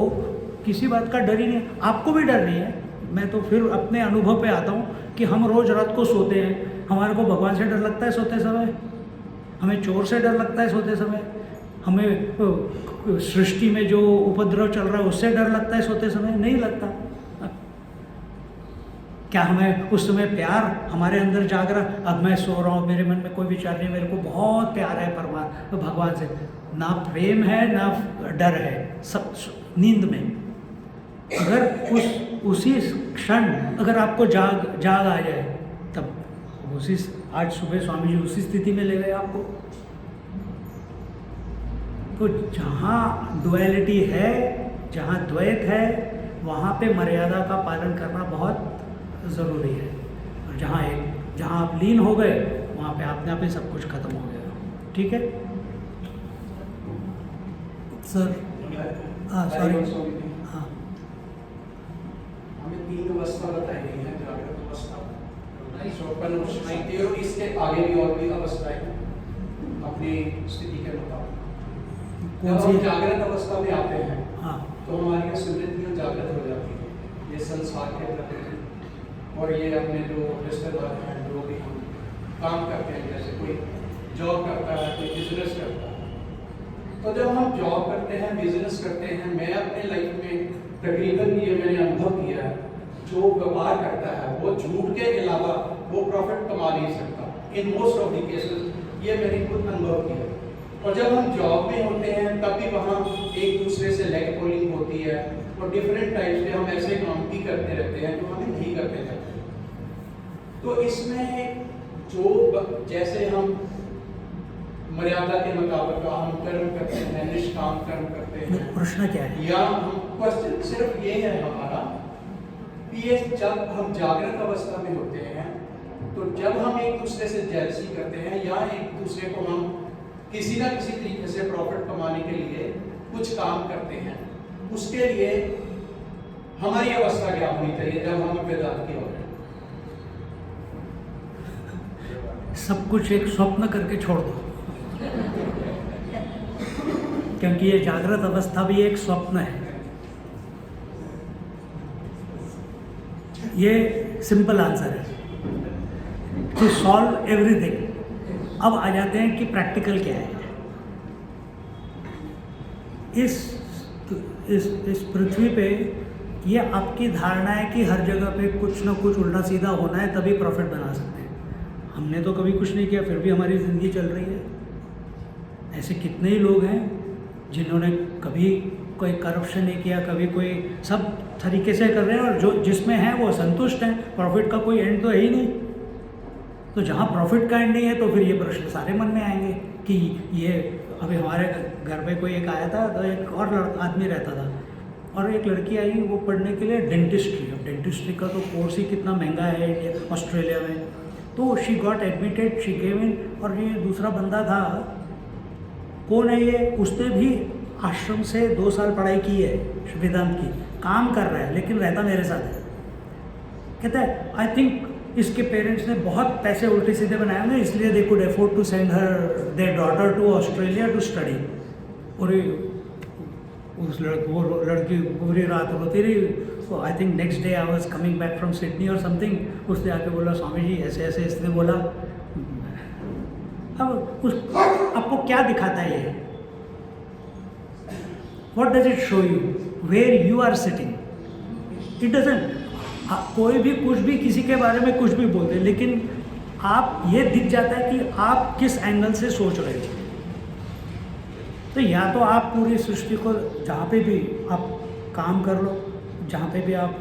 किसी बात का डर ही नहीं। आपको भी डर नहीं है। मैं तो फिर अपने अनुभव पे आता हूँ कि हम रोज रात को सोते हैं, हमारे को भगवान से डर लगता है सोते समय, हमें चोर से डर लगता है सोते समय, हमें सृष्टि में जो उपद्रव चल रहा है उससे डर लगता है सोते समय, नहीं लगता। क्या हमें उस समय प्यार हमारे अंदर जाग रहा, अब मैं सो रहा हूँ, मेरे मन में कोई विचार नहीं, मेरे को बहुत प्यार है परमात्मा भगवान से, ना प्रेम है ना डर है, सब नींद में। अगर उसी क्षण अगर आपको जाग आ जाए, तब उसी आज सुबह स्वामी जी उसी स्थिति में ले गए आपको। तो जहाँ डुअलिटी है, जहाँ द्वैत है, वहाँ पे मर्यादा का पालन करना बहुत ज़रूरी है। और जहाँ आप लीन हो गए वहाँ पे अपने आप ही सब कुछ खत्म हो गया। ठीक है सर? हाँ सॉरी, हाँ। हमें 3 अवस्था बताई गई है, जागृत अवस्था, स्वप्न अवस्था और इसके आगे भी और भी अवस्थाएं अपनी स्थिति के मुताबिक। जब हम जागृत अवस्था में आते हैं, हाँ, तो हमारी स्मृतियाँ जागृत हो जाती हैं। ये संसार के प्रति और ये अपने जो रिश्तेदार हैं, जो भी हम काम करते हैं, जैसे कोई जॉब करता है, कोई बिजनेस करता है, तो जब हम जॉब करते हैं, बिजनेस करते हैं, मैं अपने लाइफ में तकरीबन ये मैंने अनुभव किया है, जो व्यापार करता है वो झूठ के अलावा वो प्रॉफिट कमा नहीं सकता in most of the cases, ये मैंने खुद अनुभव किया। और जब हम जॉब में होते हैं तब भी वहाँ एक दूसरे से लेग पुलिंग होती है और डिफरेंट टाइप्स के हम ऐसे काम भी करते रहते हैं जो हमें नहीं करते रहते। तो इसमें जो जैसे हम मर्यादा के मुताबिक हम कर्म करते हैं, निष्काम कर्म करते हैं, प्रश्न क्या है? या हम क्वेश्चन सिर्फ ये है हमारा कि ये जब हम जागृत अवस्था में होते हैं तो जब हम एक दूसरे से जेलसी करते हैं या एक दूसरे को हम किसी ना किसी तरीके से प्रॉफिट कमाने के लिए कुछ काम करते हैं, उसके लिए हमारी अवस्था क्या होनी चाहिए जब हम वेदांत की ओर हैं? सब कुछ एक स्वप्न करके छोड़ दो, क्योंकि ये जागृत अवस्था भी एक स्वप्न है। ये सिंपल आंसर है टू सॉल्व एवरीथिंग। अब आ जाते हैं कि प्रैक्टिकल क्या है। इस पृथ्वी पे ये आपकी धारणा है कि हर जगह पे कुछ ना कुछ उल्टा सीधा होना है तभी प्रॉफिट बना सकते हैं। हमने तो कभी कुछ नहीं किया, फिर भी हमारी ज़िंदगी चल रही है। ऐसे कितने ही लोग हैं जिन्होंने कभी कोई करप्शन नहीं किया, कभी कोई, सब तरीके से कर रहे हैं और जो जिसमें हैं वो संतुष्ट हैं। प्रॉफिट का कोई एंड तो है ही नहीं। तो जहाँ प्रॉफिट का एंड नहीं है तो फिर ये प्रश्न सारे मन में आएंगे कि ये, अभी हमारे घर पे कोई एक आया था, तो एक और आदमी रहता था और एक लड़की आई वो पढ़ने के लिए डेंटिस्ट्री। अब डेंटिस्ट्री का तो कोर्स ही कितना महंगा है ऑस्ट्रेलिया में। तो she got admitted, she came in, और ये दूसरा बंदा था, कौन है ये, उसने भी आश्रम से 2 साल पढ़ाई की है वेदांत की, काम कर रहा है लेकिन रहता मेरे साथ है। कहता है आई थिंक इसके पेरेंट्स ने बहुत पैसे उल्टे सीधे बनाए होंगे इसलिए they could afford to send her their daughter to Australia to study. और उस लड़की पूरी रात रोती रही। तो I think next day I was coming back from Sydney और समथिंग, उसने आके बोला स्वामी जी ऐसे ऐसे इसने बोला। अब उस आपको क्या दिखाता है ये? What does it show you? Where you are sitting. It doesn't, कोई भी कुछ भी किसी के बारे में कुछ भी बोलते, लेकिन आप ये दिख जाता है कि आप किस एंगल से सोच रहे हो। तो या तो आप पूरी सृष्टि को जहाँ पे भी आप काम कर लो, जहाँ पे भी आप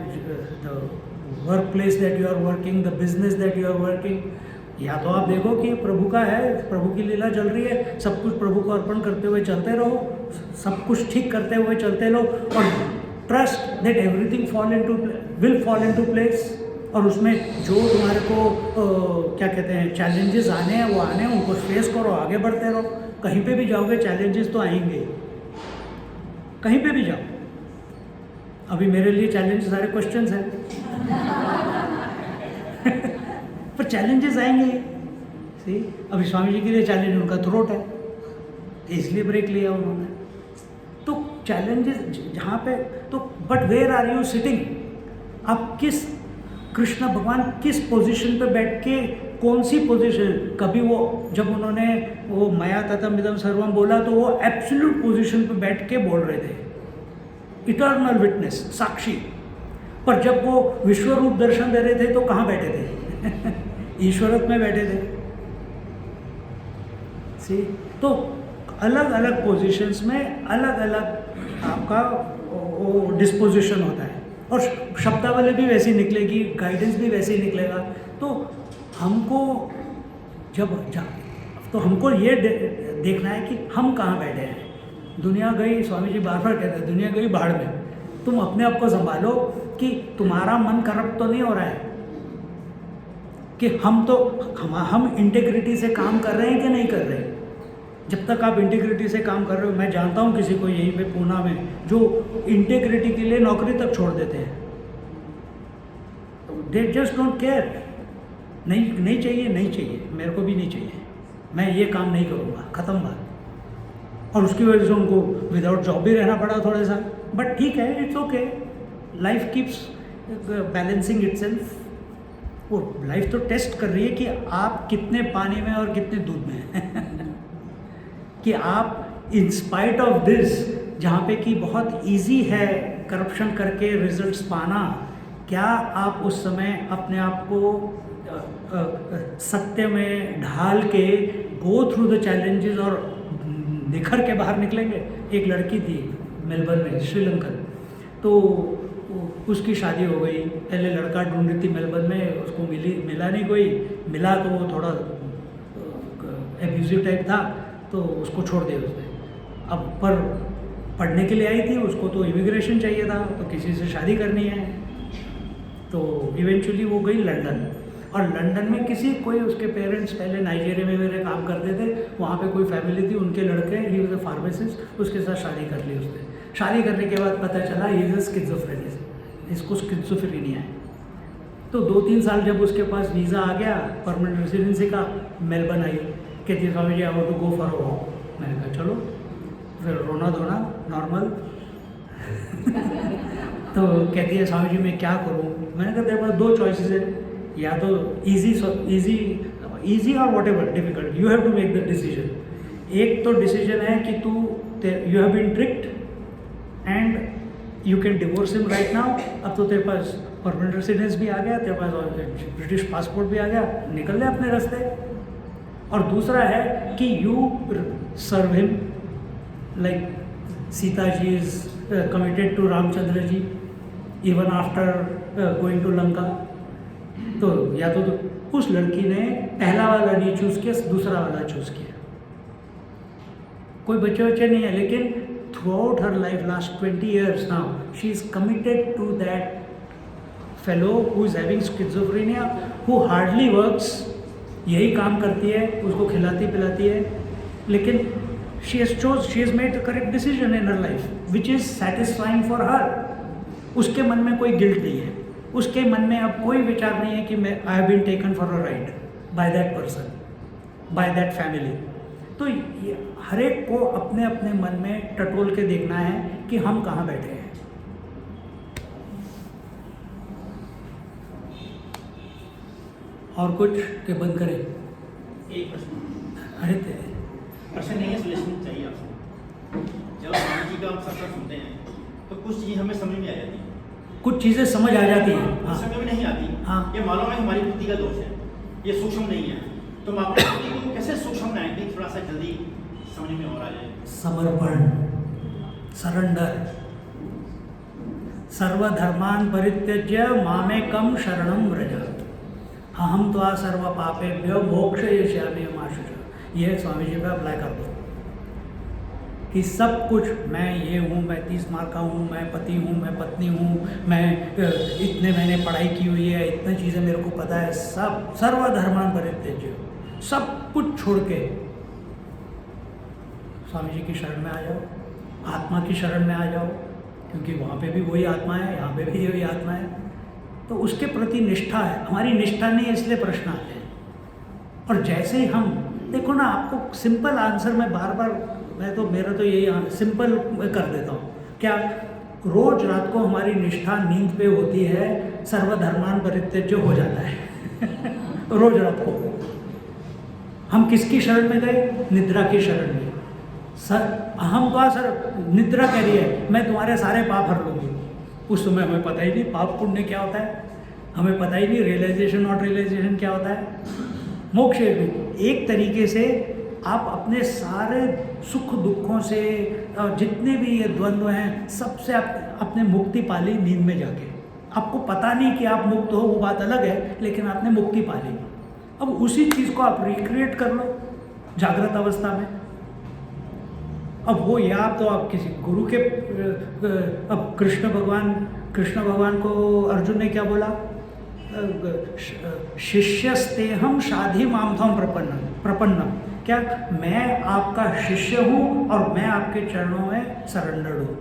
work place that you are working, the business that you are working, या तो आप देखो कि प्रभु का है, प्रभु की लीला चल रही है, सब कुछ प्रभु को अर्पण करते हुए चलते रहो, सब कुछ ठीक करते हुए चलते रहो और trust that everything will fall into place. और उसमें जो तुम्हारे को क्या कहते हैं चैलेंजेस आने हैं वो आने हैं, उनको फेस करो, आगे बढ़ते रहो। कहीं पे भी जाओगे चैलेंजेस तो आएंगे, कहीं पे भी जाओ। अभी मेरे लिए चैलेंजेस सारे क्वेश्चंस हैं पर चैलेंजेस आएंगे। सी, अभी स्वामी जी के लिए चैलेंज उनका थ्रोट है, इसलिए ब्रेक लिया उन्होंने। तो चैलेंजेस जहाँ पे, तो but where are you sitting? आप किस, कृष्ण भगवान किस पोजीशन पे बैठ के, कौन सी पोजीशन? कभी वो जब उन्होंने वो मया ततम इदम सर्वम बोला तो वो एब्सोल्यूट पोजीशन पे बैठ के बोल रहे थे, इटर्नल विटनेस, साक्षी। पर जब वो विश्व रूप दर्शन दे रहे थे तो कहाँ बैठे थे? ईश्वरत्व में बैठे थे। सी, तो अलग अलग पोजीशंस में अलग अलग आपका वो डिस्पोजिशन होता है और शब्दावली भी वैसी निकलेगी, गाइडेंस भी वैसे ही निकलेगा। तो हमको तो हमको ये देखना है कि हम कहाँ बैठे हैं। दुनिया गई, स्वामी जी बार बार कहते हैं, दुनिया गई बाढ़ में। तुम अपने आप को संभालो कि तुम्हारा मन करप्ट तो नहीं हो रहा है, कि हम इंटीग्रिटी से काम कर रहे हैं कि नहीं कर रहे हैं। जब तक आप इंटीग्रिटी से काम कर रहे हो, मैं जानता हूँ किसी को यहीं पे पूना में जो इंटीग्रिटी के लिए नौकरी तक छोड़ देते हैं, दे जस्ट डोंट केयर। नहीं चाहिए, नहीं चाहिए, मेरे को भी नहीं चाहिए, मैं ये काम नहीं करूँगा, ख़त्म बात। और उसकी वजह से उनको विदाउट जॉब भी रहना पड़ा थोड़े साल, बट ठीक है, it's okay, life keeps balancing itself. वो लाइफ तो टेस्ट कर रही है कि आप कितने पानी में और कितने दूध में हैं कि आप इन स्पाइट ऑफ दिस, जहाँ पे कि बहुत इजी है करप्शन करके रिजल्ट्स पाना, क्या आप उस समय अपने आप को सत्य में ढाल के गो थ्रू द चैलेंजेस और निखर के बाहर निकलेंगे? एक लड़की थी मेलबर्न में, श्रीलंकन, तो उसकी शादी हो गई। पहले लड़का ढूंढ रही थी मेलबर्न में, उसको मिला नहीं कोई, मिला तो वो थोड़ा एब्यूजिव टाइप था, तो उसको छोड़ दिया उसने। अब पर पढ़ने के लिए आई थी, उसको तो इमिग्रेशन चाहिए था, तो किसी से शादी करनी है, तो इवेंचुअली वो गई लंदन। और लंदन में कोई उसके पेरेंट्स पहले नाइजीरिया में मेरे काम करते थे, वहाँ पे कोई फैमिली थी, उनके लड़के, ही वाज अ फार्मासिस्ट, उसके साथ शादी कर ली उसने। शादी करने के बाद पता चला ही इज स्किज़ोफ्रेनिया, इसको स्किज़ोफ्रेनिया है। तो 2-3 साल जब उसके पास वीज़ा आ गया परमानेंट रेसिडेंसी का, मेलबर्न आई, कहती Swami ji I want to go for a walk. मैंने कहा चलो, फिर रोना धोना नॉर्मल। तो कहती है स्वामी जी मैं क्या करूँ? मैंने कहा तेरे पास 2 चॉइसेस है, या तो इजी और whatever difficult, you have to make the decision. एक तो डिसीजन है कि तू you have been tricked and you can divorce him right now. अब तो तेरे पास परमानेंट रेसिडेंस भी आ गया, तेरे पास ब्रिटिश पासपोर्ट भी आ गया, निकल ले अपने रास्ते। और दूसरा है कि you serve him like Sita ji is committed to Ramchandra ji even after going to Lanka. तो या तो उस लड़की ने पहला वाला नहीं चूज़ किया, दूसरा वाला चूज़ किया। कोई बच्चे नहीं है, लेकिन through her life last 20 years now she is committed to that fellow who is having schizophrenia, who hardly works, यही काम करती है, उसको खिलाती पिलाती है, लेकिन she has made the correct decision in her life which is satisfying for her. उसके मन में कोई गिल्ट नहीं है, उसके मन में अब कोई विचार नहीं है कि मैं I have been taken for a ride by that person, by that family. तो हर एक को अपने अपने मन में टटोल के देखना है कि हम कहाँ बैठे हैं। और कुछ के बंद करें? एक प्रश्न। अरे प्रश्न नहीं है, सॉल्यूशन चाहिए आपसे। जब स्वामी जी का हम सत्संग सुनते हैं तो कुछ चीज़ें हमें समझ में आ जाती हैं, कुछ चीज़ें समझ आ जाती हैं, हाँ, समझ में नहीं आती। हाँ। ये मालूम है हमारी बुद्धि का दोष है, ये सूक्ष्म नहीं है, तो हम अपनी बुद्धि को कैसे सूक्ष्म बनाएंगे, थोड़ा सा जल्दी समझ में और आ जाए। समर्पण, सरेंडर। सर्वधर्मान परित्यज्य मामेकं शरणं व्रज, अहम त्वा सर्व पापेभ्यो मोक्षयिष्यामि मा शुचः। ये स्वामी जी पे अप्लाई कर दो कि सब कुछ, मैं ये हूँ, मैं 30 मार्क का हूँ, मैं पति हूँ, मैं पत्नी हूँ, मैं इतने मैंने पढ़ाई की हुई है, इतनी चीज़ें मेरे को पता है, सब सर्वधर्मान परित्यज्य, सब कुछ छोड़ के स्वामी जी की शरण में आ जाओ, आत्मा की शरण में आ जाओ, क्योंकि वहाँ पे भी वही आत्मा है, यहाँ पे भी वही आत्मा है। तो उसके प्रति निष्ठा है, हमारी निष्ठा नहीं है, इसलिए प्रश्न आते हैं। और जैसे ही हम देखो ना, आपको सिंपल आंसर में बार बार, मेरा तो यही सिंपल कर देता हूँ, क्या रोज रात को हमारी निष्ठा नींद पे होती है, सर्वधर्मान परित्यज्य हो जाता है। रोज रात को हम किसकी शरण में गए? निद्रा की शरण में। सर अहम का सर निद्रा कह रही है मैं तुम्हारे सारे पाप हर लूँगी। उस समय हमें पता ही नहीं पाप पुण्य क्या होता है, हमें पता ही नहीं रियलाइजेशन नॉट रियलाइजेशन क्या होता है। मोक्ष एक तरीके से आप अपने सारे सुख दुखों से, जितने भी ये द्वंद्व हैं, सबसे आप अपने मुक्ति पाली नींद में जाके। आपको पता नहीं कि आप मुक्त हो, वो बात अलग है, लेकिन आपने मुक्ति पाली। अब उसी चीज़ को आप रिक्रिएट कर लो जागृत अवस्था में। अब वो या तो आप किसी गुरु के, अब कृष्ण भगवान को अर्जुन ने क्या बोला? शिष्यस्तेहम शाधि मामथम प्रपन्नम, क्या मैं आपका शिष्य हूँ और मैं आपके चरणों में सरेंडर्ड हूँ,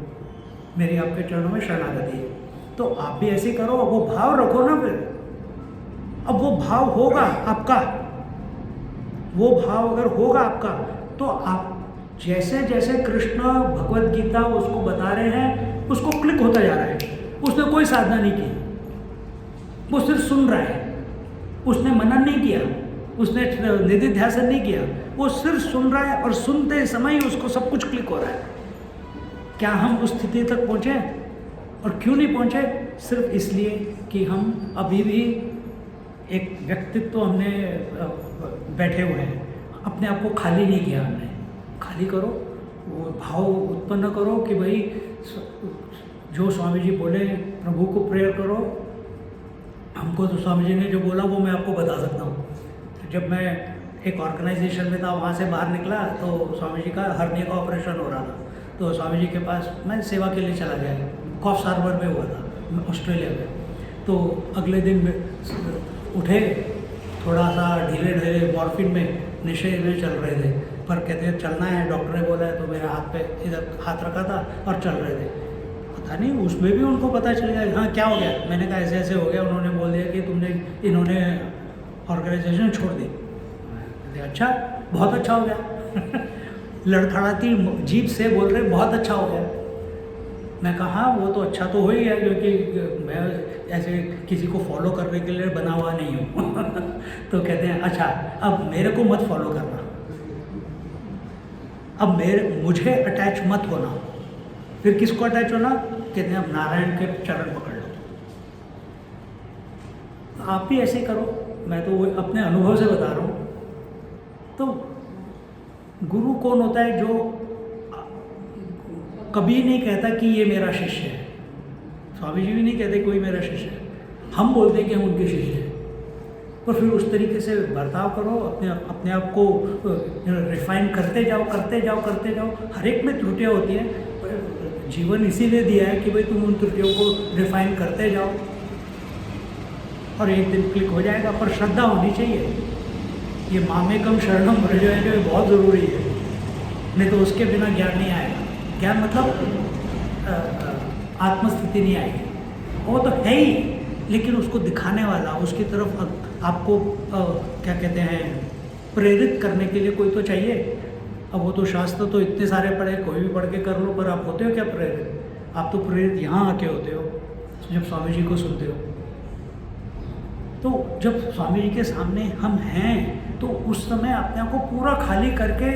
मेरी आपके चरणों में शरणागति है। तो आप भी ऐसे करो, वो भाव रखो ना। फिर अब वो भाव होगा आपका, वो भाव अगर होगा आपका, तो आप जैसे जैसे कृष्ण भगवत गीता उसको बता रहे हैं, उसको क्लिक होता जा रहा है। उसने कोई साधना नहीं की, वो सिर्फ सुन रहा है, उसने मनन नहीं किया, उसने निधि ध्यासन नहीं किया, वो सिर्फ सुन रहा है और सुनते समय ही उसको सब कुछ क्लिक हो रहा है। क्या हम उस स्थिति तक पहुँचे और क्यों नहीं पहुँचे? सिर्फ इसलिए कि हम अभी भी एक व्यक्तित्व हमने बैठे हुए हैं, अपने आप को खाली नहीं किया हमने। खाली करो, वो भाव उत्पन्न करो कि भाई जो स्वामी जी बोले प्रभु को प्रेयर करो। हमको तो स्वामी जी ने जो बोला वो मैं आपको बता सकता हूँ। जब मैं एक ऑर्गेनाइजेशन में था, वहाँ से बाहर निकला तो स्वामी जी का हर्निया का ऑपरेशन हो रहा था, तो स्वामी जी के पास मैं सेवा के लिए चला गया। कॉफ्स हार्बर में हुआ था, ऑस्ट्रेलिया में। तो अगले दिन उठे, थोड़ा सा ढीले ढीले मॉर्फिन में नशे में चल रहे थे, पर कहते हैं चलना है, डॉक्टर ने बोला है, तो मेरे हाथ पे इधर हाथ रखा था और चल रहे थे। पता नहीं उसमें भी उनको पता चल गया, हाँ क्या हो गया? मैंने कहा ऐसे ऐसे हो गया। उन्होंने बोल दिया कि इन्होंने ऑर्गेनाइजेशन छोड़ दी। अच्छा, बहुत अच्छा हो गया। लड़खड़ाती जीभ से बोल रहे बहुत अच्छा हो गया। मैं कहा हाँ वो तो अच्छा तो हो ही है, क्योंकि मैं ऐसे किसी को फॉलो करने के लिए बना हुआ नहीं हूँ। तो कहते हैं अच्छा अब मेरे को मत फॉलो करना, अब मुझे अटैच मत होना। फिर किसको अटैच होना? कहते हैं अब नारायण के चरण पकड़ लो। आप भी ऐसे करो, मैं तो वो अपने अनुभव से बता रहा हूँ। तो गुरु कौन होता है? जो कभी नहीं कहता कि ये मेरा शिष्य है। स्वामी जी भी नहीं कहते कोई मेरा शिष्य है, हम बोलते हैं कि हम उनके शिष्य हैं। पर फिर उस तरीके से बर्ताव करो, अपने आप को रिफाइन करते जाओ करते जाओ करते जाओ। हर एक में त्रुटियाँ होती हैं, पर जीवन इसीलिए दिया है कि भाई तुम उन त्रुटियों को रिफाइन करते जाओ और एक दिन क्लिक हो जाएगा। पर श्रद्धा होनी चाहिए। ये मामेकम शरणम व्रज है जो बहुत ज़रूरी है, नहीं तो उसके बिना ज्ञान नहीं आएगा। ज्ञान मतलब आत्मस्थिति नहीं आएगी। वो तो है ही, लेकिन उसको दिखाने वाला, उसकी तरफ आपको क्या कहते हैं, प्रेरित करने के लिए कोई तो चाहिए। अब वो तो शास्त्र तो इतने सारे पढ़े, कोई भी पढ़ के कर लो, पर आप होते हो क्या प्रेरित? आप तो प्रेरित यहाँ आके होते हो जब स्वामी जी को सुनते हो। तो जब स्वामी जी के सामने हम हैं तो उस समय अपने आप को पूरा खाली करके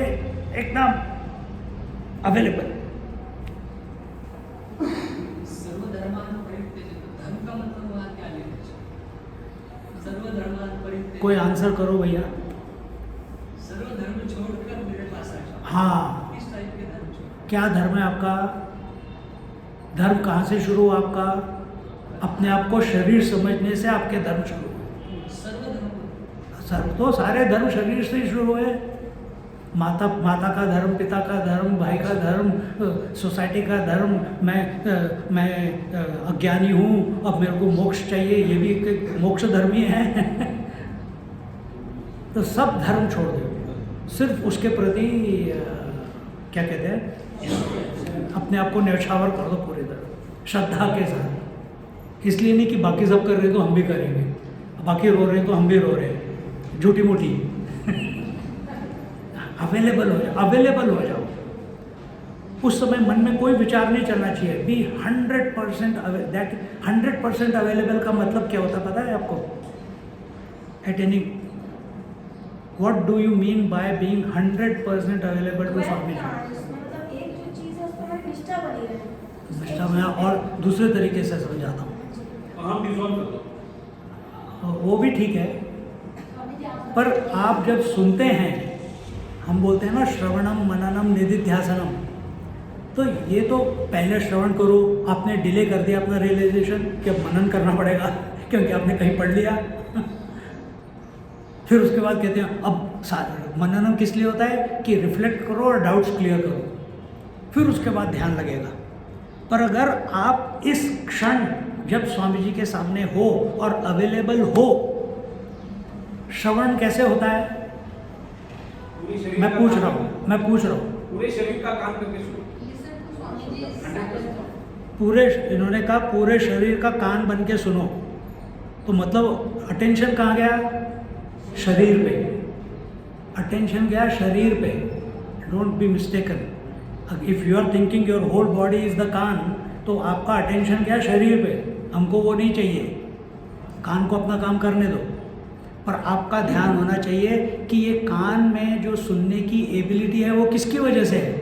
एकदम अवेलेबल। सर्वधर्मान परित्यज्य, धर्म का मतलब वहाँ क्या लेना चाहिए? सर्वधर्मान परित्यज्य, कोई आंसर करो भैया। सर्वधर्म छोड़कर मेरे पास आ जाओ। हाँ, किस टाइप के धर्म छोड़? क्या धर्म है आपका? धर्म कहाँ से शुरू हुआ आपका? अपने आप को शरीर समझने से आपके धर्म शुरू हुए। सर्व तो सारे धर्म शरीर से शुरू हुए। माता का धर्म, पिता का धर्म, भाई का धर्म, सोसाइटी का धर्म, मैं अज्ञानी हूँ, अब मेरे को मोक्ष चाहिए, ये भी एक मोक्ष धर्म ही है। तो सब धर्म छोड़ दो, सिर्फ उसके प्रति क्या कहते हैं, अपने आप को न्यौछावर कर दो पूरी तरह श्रद्धा के साथ। इसलिए नहीं कि बाकी सब कर रहे तो हम भी करेंगे, बाकी रो रहे तो हम भी रो रहे हैं, झूठी मूठी। अवेलेबल हो जाओ। उस समय मन में कोई विचार नहीं चलना चाहिए। बी 100% दैट 100% अवेलेबल का मतलब क्या होता है पता है आपको? At any, what do you mean by being 100% available to Swami ji? निष्ठा में, और दूसरे तरीके से समझाता हूँ, वो भी ठीक है। पर आप जब सुनते हैं, हम बोलते हैं ना श्रवणम मननम निधिध्यासनम, तो ये तो पहले श्रवण करो, आपने डिले कर दिया अपना रियलाइजेशन कि अब मनन करना पड़ेगा क्योंकि आपने कहीं पढ़ लिया। फिर उसके बाद कहते हैं अब मननम किस लिए होता है कि रिफ्लेक्ट करो और डाउट्स क्लियर करो, फिर उसके बाद ध्यान लगेगा। पर अगर आप इस क्षण जब स्वामी जी के सामने हो और अवेलेबल हो, श्रवण कैसे होता है? मैं पूछ रहा हूँ पूरे शरीर का काम करके सुनो। इन्होंने कहा पूरे शरीर का कान बन के सुनो, तो मतलब अटेंशन कहाँ गया? शरीर पे। अटेंशन गया शरीर पे। Don't be mistaken. If you are thinking your whole body is the kaan, तो आपका अटेंशन गया शरीर पे। हमको वो नहीं चाहिए, कान को अपना काम करने दो। पर आपका ध्यान होना चाहिए कि ये कान में जो सुनने की एबिलिटी है वो किसकी वजह से है?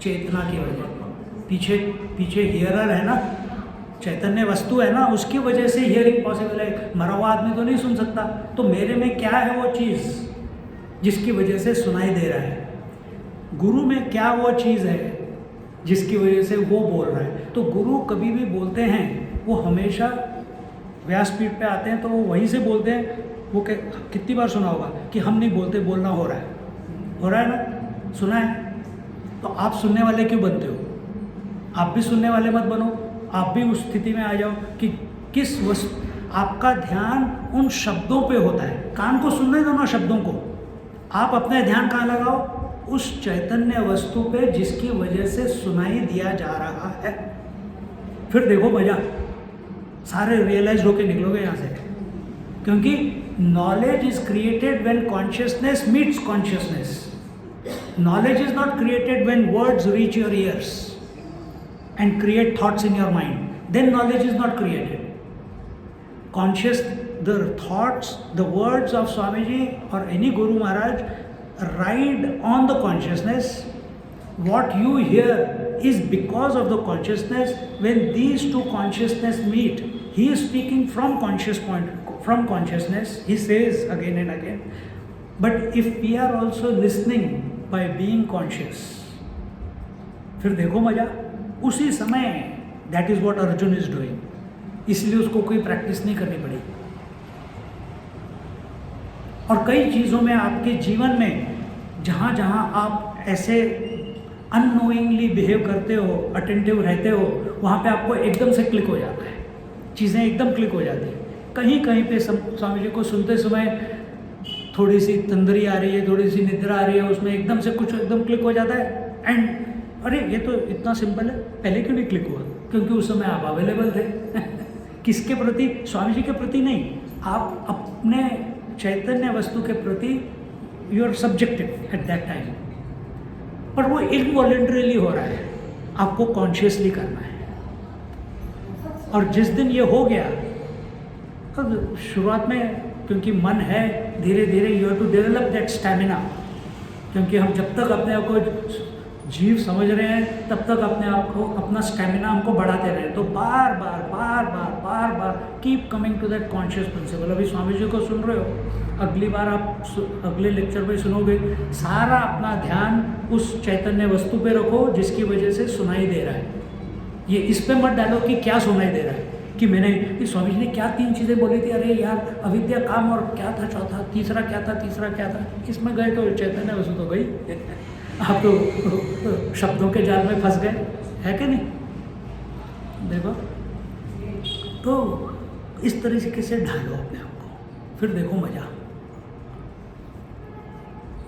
चेतना की वजह। पीछे पीछे हियरर है ना, चैतन्य वस्तु है ना, उसकी वजह से हियरिंग पॉसिबल है। मरा हुआ आदमी तो नहीं सुन सकता। तो मेरे में क्या है वो चीज़ जिसकी वजह से सुनाई दे रहा है? गुरु में क्या वो चीज़ है जिसकी वजह से वो बोल रहा है? तो गुरु कभी भी बोलते हैं वो हमेशा व्यासपीठ पे आते हैं तो वो वहीं से बोलते हैं। वो कितनी बार सुना होगा कि हम नहीं बोलते, बोलना हो रहा है ना, सुना है। तो आप सुनने वाले क्यों बनते हो? आप भी सुनने वाले मत बनो। आप भी उस स्थिति में आ जाओ कि किस वस्तु आपका ध्यान उन शब्दों पे होता है। कान को सुनने दो ना शब्दों को, आप अपना ध्यान कहाँ लगाओ? उस चैतन्य वस्तु पे जिसकी वजह से सुनाई दिया जा रहा है। फिर देखो मजा, सारे रियलाइज होके निकलोगे यहाँ से। क्योंकि knowledge is created when consciousness meets consciousness. Knowledge is not created when words reach your ears and create thoughts in your mind. Then knowledge is not created. The thoughts, the words of Swamiji or any Guru Maharaj ride on the consciousness. What you hear is because of the consciousness. When these two consciousness meet, he is speaking from consciousness. He says again and again. But if we are also listening by being conscious, फिर देखो मजा उसी समय। That is what Arjun is doing. इसलिए उसको कोई practice नहीं करनी पड़ी। और कई चीज़ों में आपके जीवन में जहाँ जहाँ आप ऐसे अननोइंगली बिहेव करते हो, अटेंटिव रहते हो, वहाँ पे आपको एकदम से क्लिक हो जाता है, चीज़ें एकदम क्लिक हो जाती है। कहीं कहीं पे स्वामी जी को सुनते समय थोड़ी सी तंदरी आ रही है, थोड़ी सी निद्रा आ रही है, उसमें एकदम से कुछ एकदम क्लिक हो जाता है। एंड अरे ये तो इतना सिंपल है, पहले क्यों नहीं क्लिक हुआ? क्योंकि उस समय आप अवेलेबल थे। किसके प्रति? स्वामी जी के प्रति नहीं, आप अपने चैतन्य वस्तु के प्रति you are subjective at that time. पर वो इनवॉलंटरीली हो रहा है, आपको कॉन्शियसली करना है। और जिस दिन ये हो गया, तो शुरुआत में क्योंकि मन है, धीरे धीरे you have to develop that stamina. क्योंकि हम जब तक अपने आप को जीव समझ रहे हैं तब तक अपने आप को, अपना स्टैमिना हमको बढ़ाते रहे। तो बार बार बार बार बार बार keep coming to that conscious principle. अभी स्वामी जी को सुन रहे हो, अगली बार आप अगले लेक्चर में सुनोगे, सारा अपना ध्यान उस चैतन्य वस्तु पे रखो जिसकी वजह से सुनाई दे रहा है। ये इस पे मत डालो कि क्या सुनाई दे रहा है, कि मैंने स्वामी जी ने क्या 3 चीज़ें बोली थी, अरे यार अविद्या, काम और क्या था चौथा, तीसरा क्या था, तीसरा क्या था। इसमें गए तो चैतन्य वस्तु तो गई, आप तो शब्दों के जाल में फंस गए, है कि नहीं? देखो, तो इस तरीके से ढालो अपने आप को, फिर देखो मजा।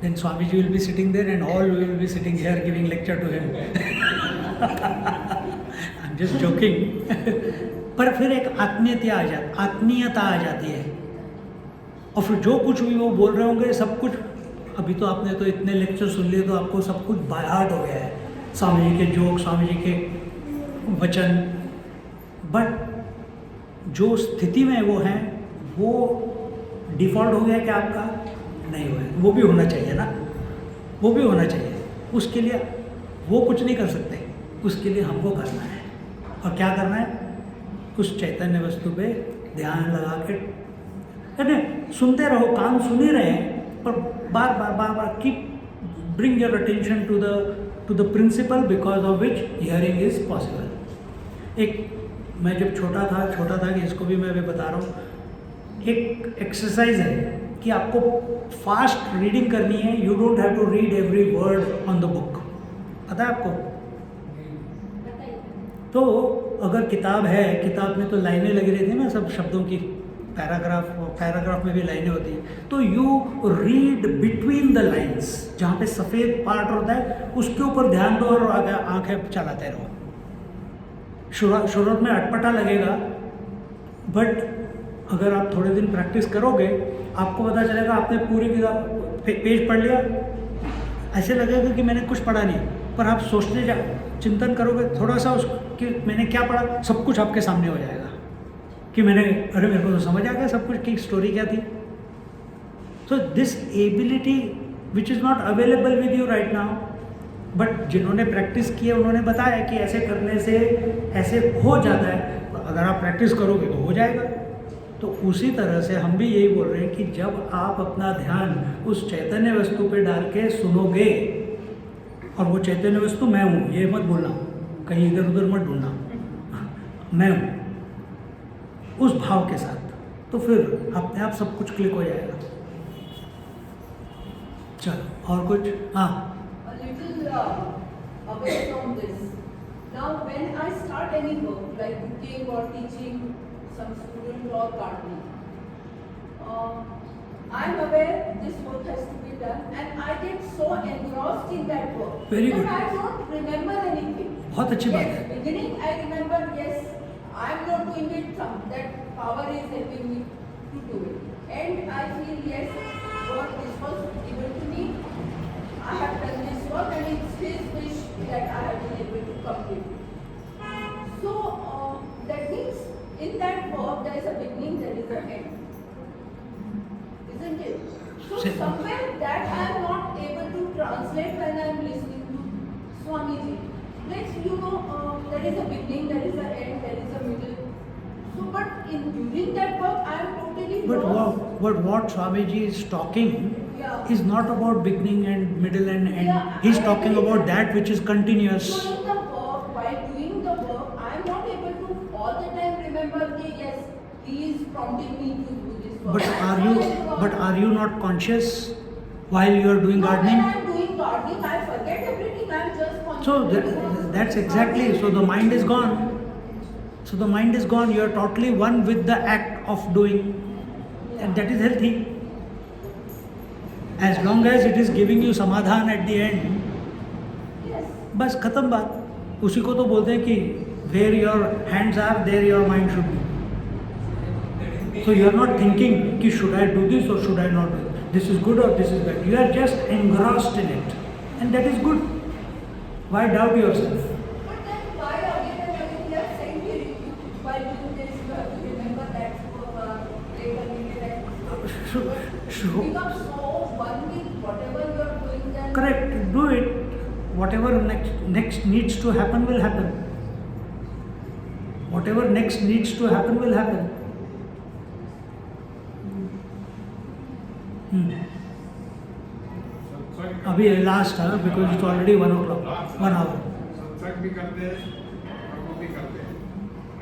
Then Swamiji will be sitting there and all will be sitting here giving lecture to him. I'm just joking. पर फिर एक आत्मीयता आ जाती है। और फिर जो कुछ भी वो बोल रहे होंगे सब कुछ, अभी तो आपने तो इतने लेक्चर सुन लिए तो आपको सब कुछ बाय हार्ट हो गया है, स्वामी जी के जोक, स्वामी जी के वचन। बट जो स्थिति में वो हैं वो डिफ़ॉल्ट हो गया क्या आपका? नहीं हुआ है। वो भी होना चाहिए ना, वो भी होना चाहिए। उसके लिए वो कुछ नहीं कर सकते, उसके लिए हमको करना है। और क्या करना है? उस चैतन्य वस्तु पे ध्यान लगा के, यानी सुनते रहो, कान सुन ही रहे हैं, पर बार बार बार बार keep bring your attention to the principle because of which hearing is possible. एक मैं जब छोटा था कि इसको भी मैं अभी बता रहा हूँ, एक एक्सरसाइज है कि आपको फास्ट रीडिंग करनी है। You don't have to read every word on the book, पता है आपको? तो अगर किताब है, किताब में तो लाइनें लगी रहती हैं ना सब शब्दों की, पैराग्राफ में भी लाइनें होती हैं, तो you read between the lines, जहाँ पे सफ़ेद पार्ट होता है उसके ऊपर ध्यान दो और आगे आंखें चलाते रहो। शुरुआत में अटपटा लगेगा, बट अगर आप थोड़े दिन प्रैक्टिस करोगे आपको पता चलेगा, आपने पूरी किताब पेज पढ़ लिया, ऐसे लगेगा कि मैंने कुछ पढ़ा नहीं, पर आप चिंतन करोगे थोड़ा सा उसकी मैंने क्या पढ़ा, सब कुछ आपके सामने हो जाएगा कि मैंने अरे मेरे को तो समझ आ गया सब कुछ कि स्टोरी क्या थी. So this ability which is not available with you right now, but जिन्होंने प्रैक्टिस की है उन्होंने बताया कि ऐसे करने से ऐसे हो जाता है. अगर आप प्रैक्टिस करोगे तो हो जाएगा. तो उसी तरह से हम भी यही बोल रहे हैं कि जब आप अपना ध्यान उस चैतन्य वस्तु पे डाल के सुनोगे, और वो चैतन्य वस्तु मैं हूँ, ये मत बोलना, कहीं इधर उधर मत ढूंढना, मैं हूँ, उस भाव के साथ, तो फिर अपने आप सब कुछ क्लिक हो जाएगा. चलो और कुछ. हाँ, A little away from this. Now, when I start any work like cooking or teaching some student or gardening, I'm aware this work has to be done, and I get so engrossed in that work Very that good. I don't remember anything. बहुत अच्छी बात Yes, है. beginning I remember, yes, I'm not doing it. That power is helping me to do it, and I feel yes, God, this was given to me. I have done this work, and it's His wish that I have been able to complete it. So that means in that work there is a beginning, there is an end, isn't it? So Sure. somewhere that I am not able to translate when I am listening to Swamiji. Like there is a beginning, there is an end, there is a middle. So, but during that work, I am totally But lost. what Swamiji is talking Yeah. is not about beginning and middle and end. Yeah, He's I talking agree. about that which is continuous. So in the work, while doing the work, I am not able to all the time remember that yes, He is prompting me to do this work. But are you not conscious while you are doing No, gardening? when I am doing gardening, I forget everything. I am just So concentrating. that's exactly. So the mind is gone. So the mind is gone. You are totally one with the act of doing, and that is healthy. As long as it is giving you समाधान at the end, Yes. बस खत्म बात. उसी को तो बोलते हैं कि where your hands are, there your mind should be. So you are not thinking कि should I do this or should I not do this? This is good or this is bad. You are just engrossed in it, and that is good. Why doubt yourself? But then why again and again they are saying that while doing this you have to remember that later Sure. become so one with whatever you are doing then. Correct. Do it. Whatever next needs to happen will happen. Whatever next needs to happen will happen. अभी last है because it's already 1 o'clock, 1 hour. सत्संग भी करते हैं, कर्म भी करते हैं.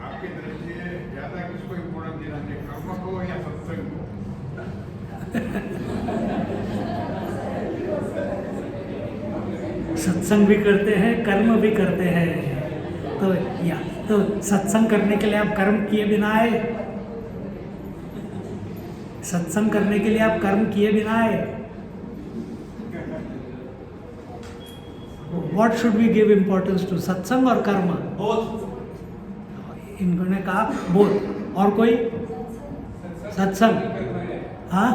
आपकी दृष्टि से ज्यादा किसको इम्पोर्टेंस देना चाहिए, कर्म को या सत्संग को? सत्संग भी करते हैं, कर्म भी करते हैं. तो सत्संग करने के लिए आप कर्म किए बिना आए. सत्संग करने के लिए आप कर्म किए बिना आए. What should we give importance to, सत्संग और कर्म? बोथ. इन्होंने कहा बोथ. और कोई? सत्संग. हाँ,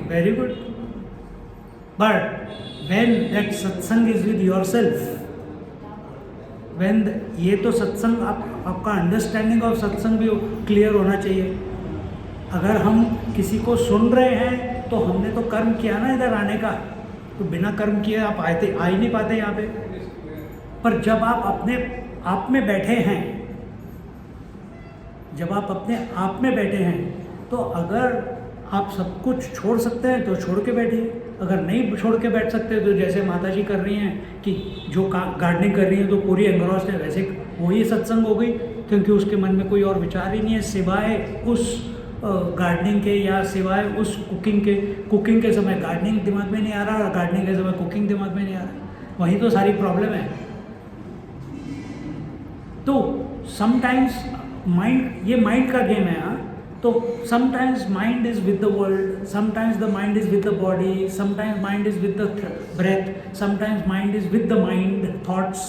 very good. But when that satsang is with yourself, when ये तो सत्संग आपका अंडरस्टैंडिंग ऑफ सत्संग भी क्लियर होना चाहिए. अगर हम किसी को सुन रहे हैं तो हमने तो कर्म किया ना इधर आने का, तो बिना कर्म किए आप आ ही नहीं पाते यहाँ पे. पर जब आप अपने आप में बैठे हैं, जब आप अपने आप में बैठे हैं, तो अगर आप सब कुछ छोड़ सकते हैं तो छोड़ के बैठिए. अगर नहीं छोड़ के बैठ सकते तो जैसे माता जी कर रही हैं कि जो गार्डनिंग कर रही हैं तो पूरी एंग्रॉस्ड है, वैसे वही सत्संग हो गई, क्योंकि उसके मन में कोई और विचार ही नहीं है सिवाय उस गार्डनिंग के या सिवाय उस कुकिंग के समय गार्डनिंग दिमाग में नहीं आ रहा और गार्डनिंग के समय कुकिंग दिमाग में नहीं आ रहा. वही तो सारी प्रॉब्लम है. तो समटाइम्स माइंड, ये माइंड का गेम है. हाँ, तो sometimes mind is with the world, sometimes the mind is with the body, sometimes mind is with the breath, sometimes mind is with the mind thoughts,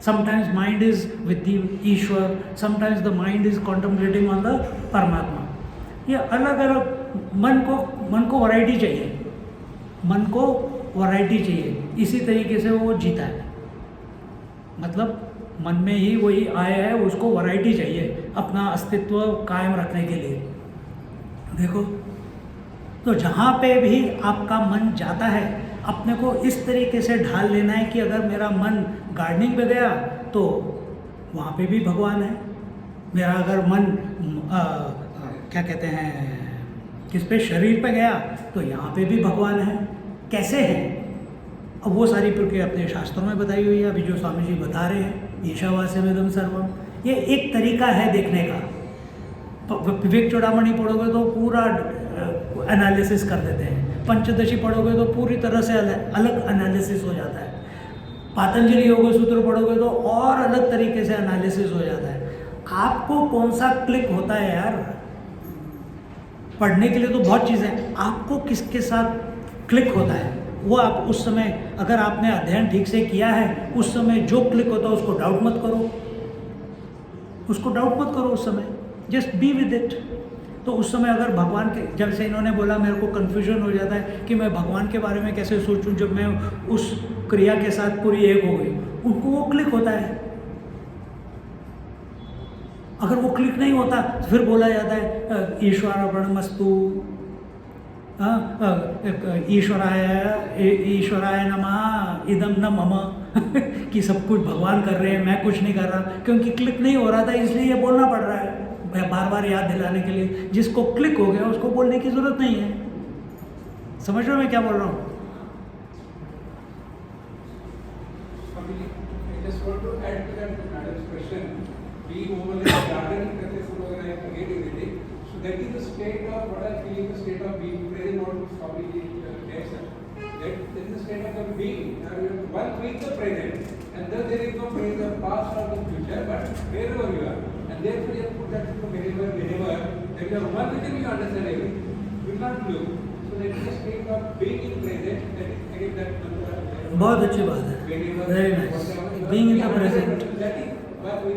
sometimes mind is with the Ishwar, sometimes the mind is contemplating on the Paramatma. ये अलग अलग मन को variety चाहिए. मन को variety चाहिए. इसी तरीके से वो जीता है. मतलब मन में ही वही आया है, उसको वैरायटी चाहिए अपना अस्तित्व कायम रखने के लिए। देखो, तो जहाँ पे भी आपका मन जाता है अपने को इस तरीके से ढाल लेना है कि अगर मेरा मन गार्डनिंग पे गया तो वहाँ पे भी भगवान है, मेरा अगर मन क्या कहते हैं किस पे शरीर पे गया तो यहाँ पे भी भगवान है। कैसे है? अब वो सारी प्रक्रिया अपने शास्त्रों में बताई हुई है, अभी जो स्वामी जी बता रहे हैं, ईशावास्यमिदं सर्वम, ये एक तरीका है देखने का। विवेक चूड़ामणि पढ़ोगे तो पूरा एनालिसिस कर देते हैं, पंचदशी पढ़ोगे तो पूरी तरह से अलग एनालिसिस हो जाता है, पातंजलि योग सूत्र पढ़ोगे तो और अलग तरीके से एनालिसिस हो जाता है। आपको कौन सा क्लिक होता है यार? पढ़ने के लिए तो बहुत चीज़ें हैं, आपको किसके साथ क्लिक होता है वो आप उस समय, अगर आपने अध्ययन ठीक से किया है, उस समय जो क्लिक होता है उसको डाउट मत करो, उसको डाउट मत करो उस समय, जस्ट बी विद इट। तो उस समय अगर भगवान के, जब से इन्होंने बोला मेरे को कन्फ्यूजन हो जाता है कि मैं भगवान के बारे में कैसे सोचूं जब मैं उस क्रिया के साथ पूरी एक हो गई, उनको वो क्लिक होता है। अगर वो क्लिक नहीं होता तो फिर बोला जाता है ईश्वरार्पणमस्तु, ईश्वराय नमः इदम न मम कि सब कुछ भगवान कर रहे हैं, मैं कुछ नहीं कर रहा, क्योंकि क्लिक नहीं हो रहा था इसलिए ये बोलना पड़ रहा है बार बार याद दिलाने के लिए। जिसको क्लिक हो गया उसको बोलने की जरूरत नहीं है। समझ रहे हो मैं क्या बोल रहा हूँ? That is the state of what I feel is the state of being present, not probably nature. That is the state of the being. One with the present, and then there is no the past or the future, but wherever you are, and therefore you have put that to wherever, that you are one with him, you understand everything. You will not look. So that is the state of being in present. That is again that. बहुत अच्छी बात है, very nice. Being in the present. That is what we.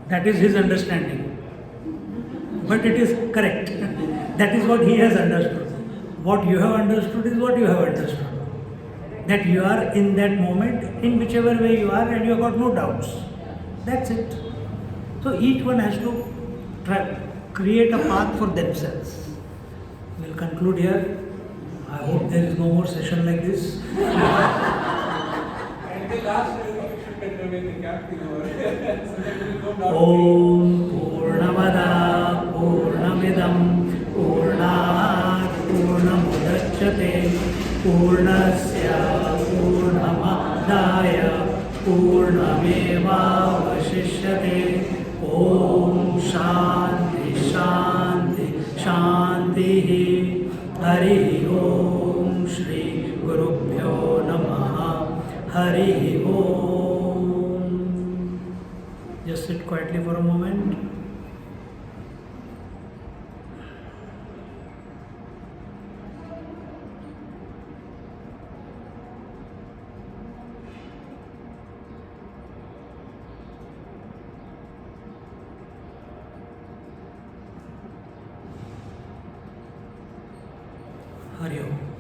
That is his understanding. But it is correct. That is what he has understood. What you have understood is what you have understood. That you are in that moment, in whichever way you are, and you have got no doubts. That's it. So each one has to try, create a path for themselves. We'll conclude here. I hope there is no more session like this. And the last you should convey the captain over. So that we go down. Om Purnamada Purnamidam Purnat Purnamudachyate Purnasya Purnamadaya Purnamevavashishyate. Om Shanti Shanti Shanti. Hari Om Shri Gurubhyo Namaha. Hari Om. Just sit quietly for a moment. Hari Om.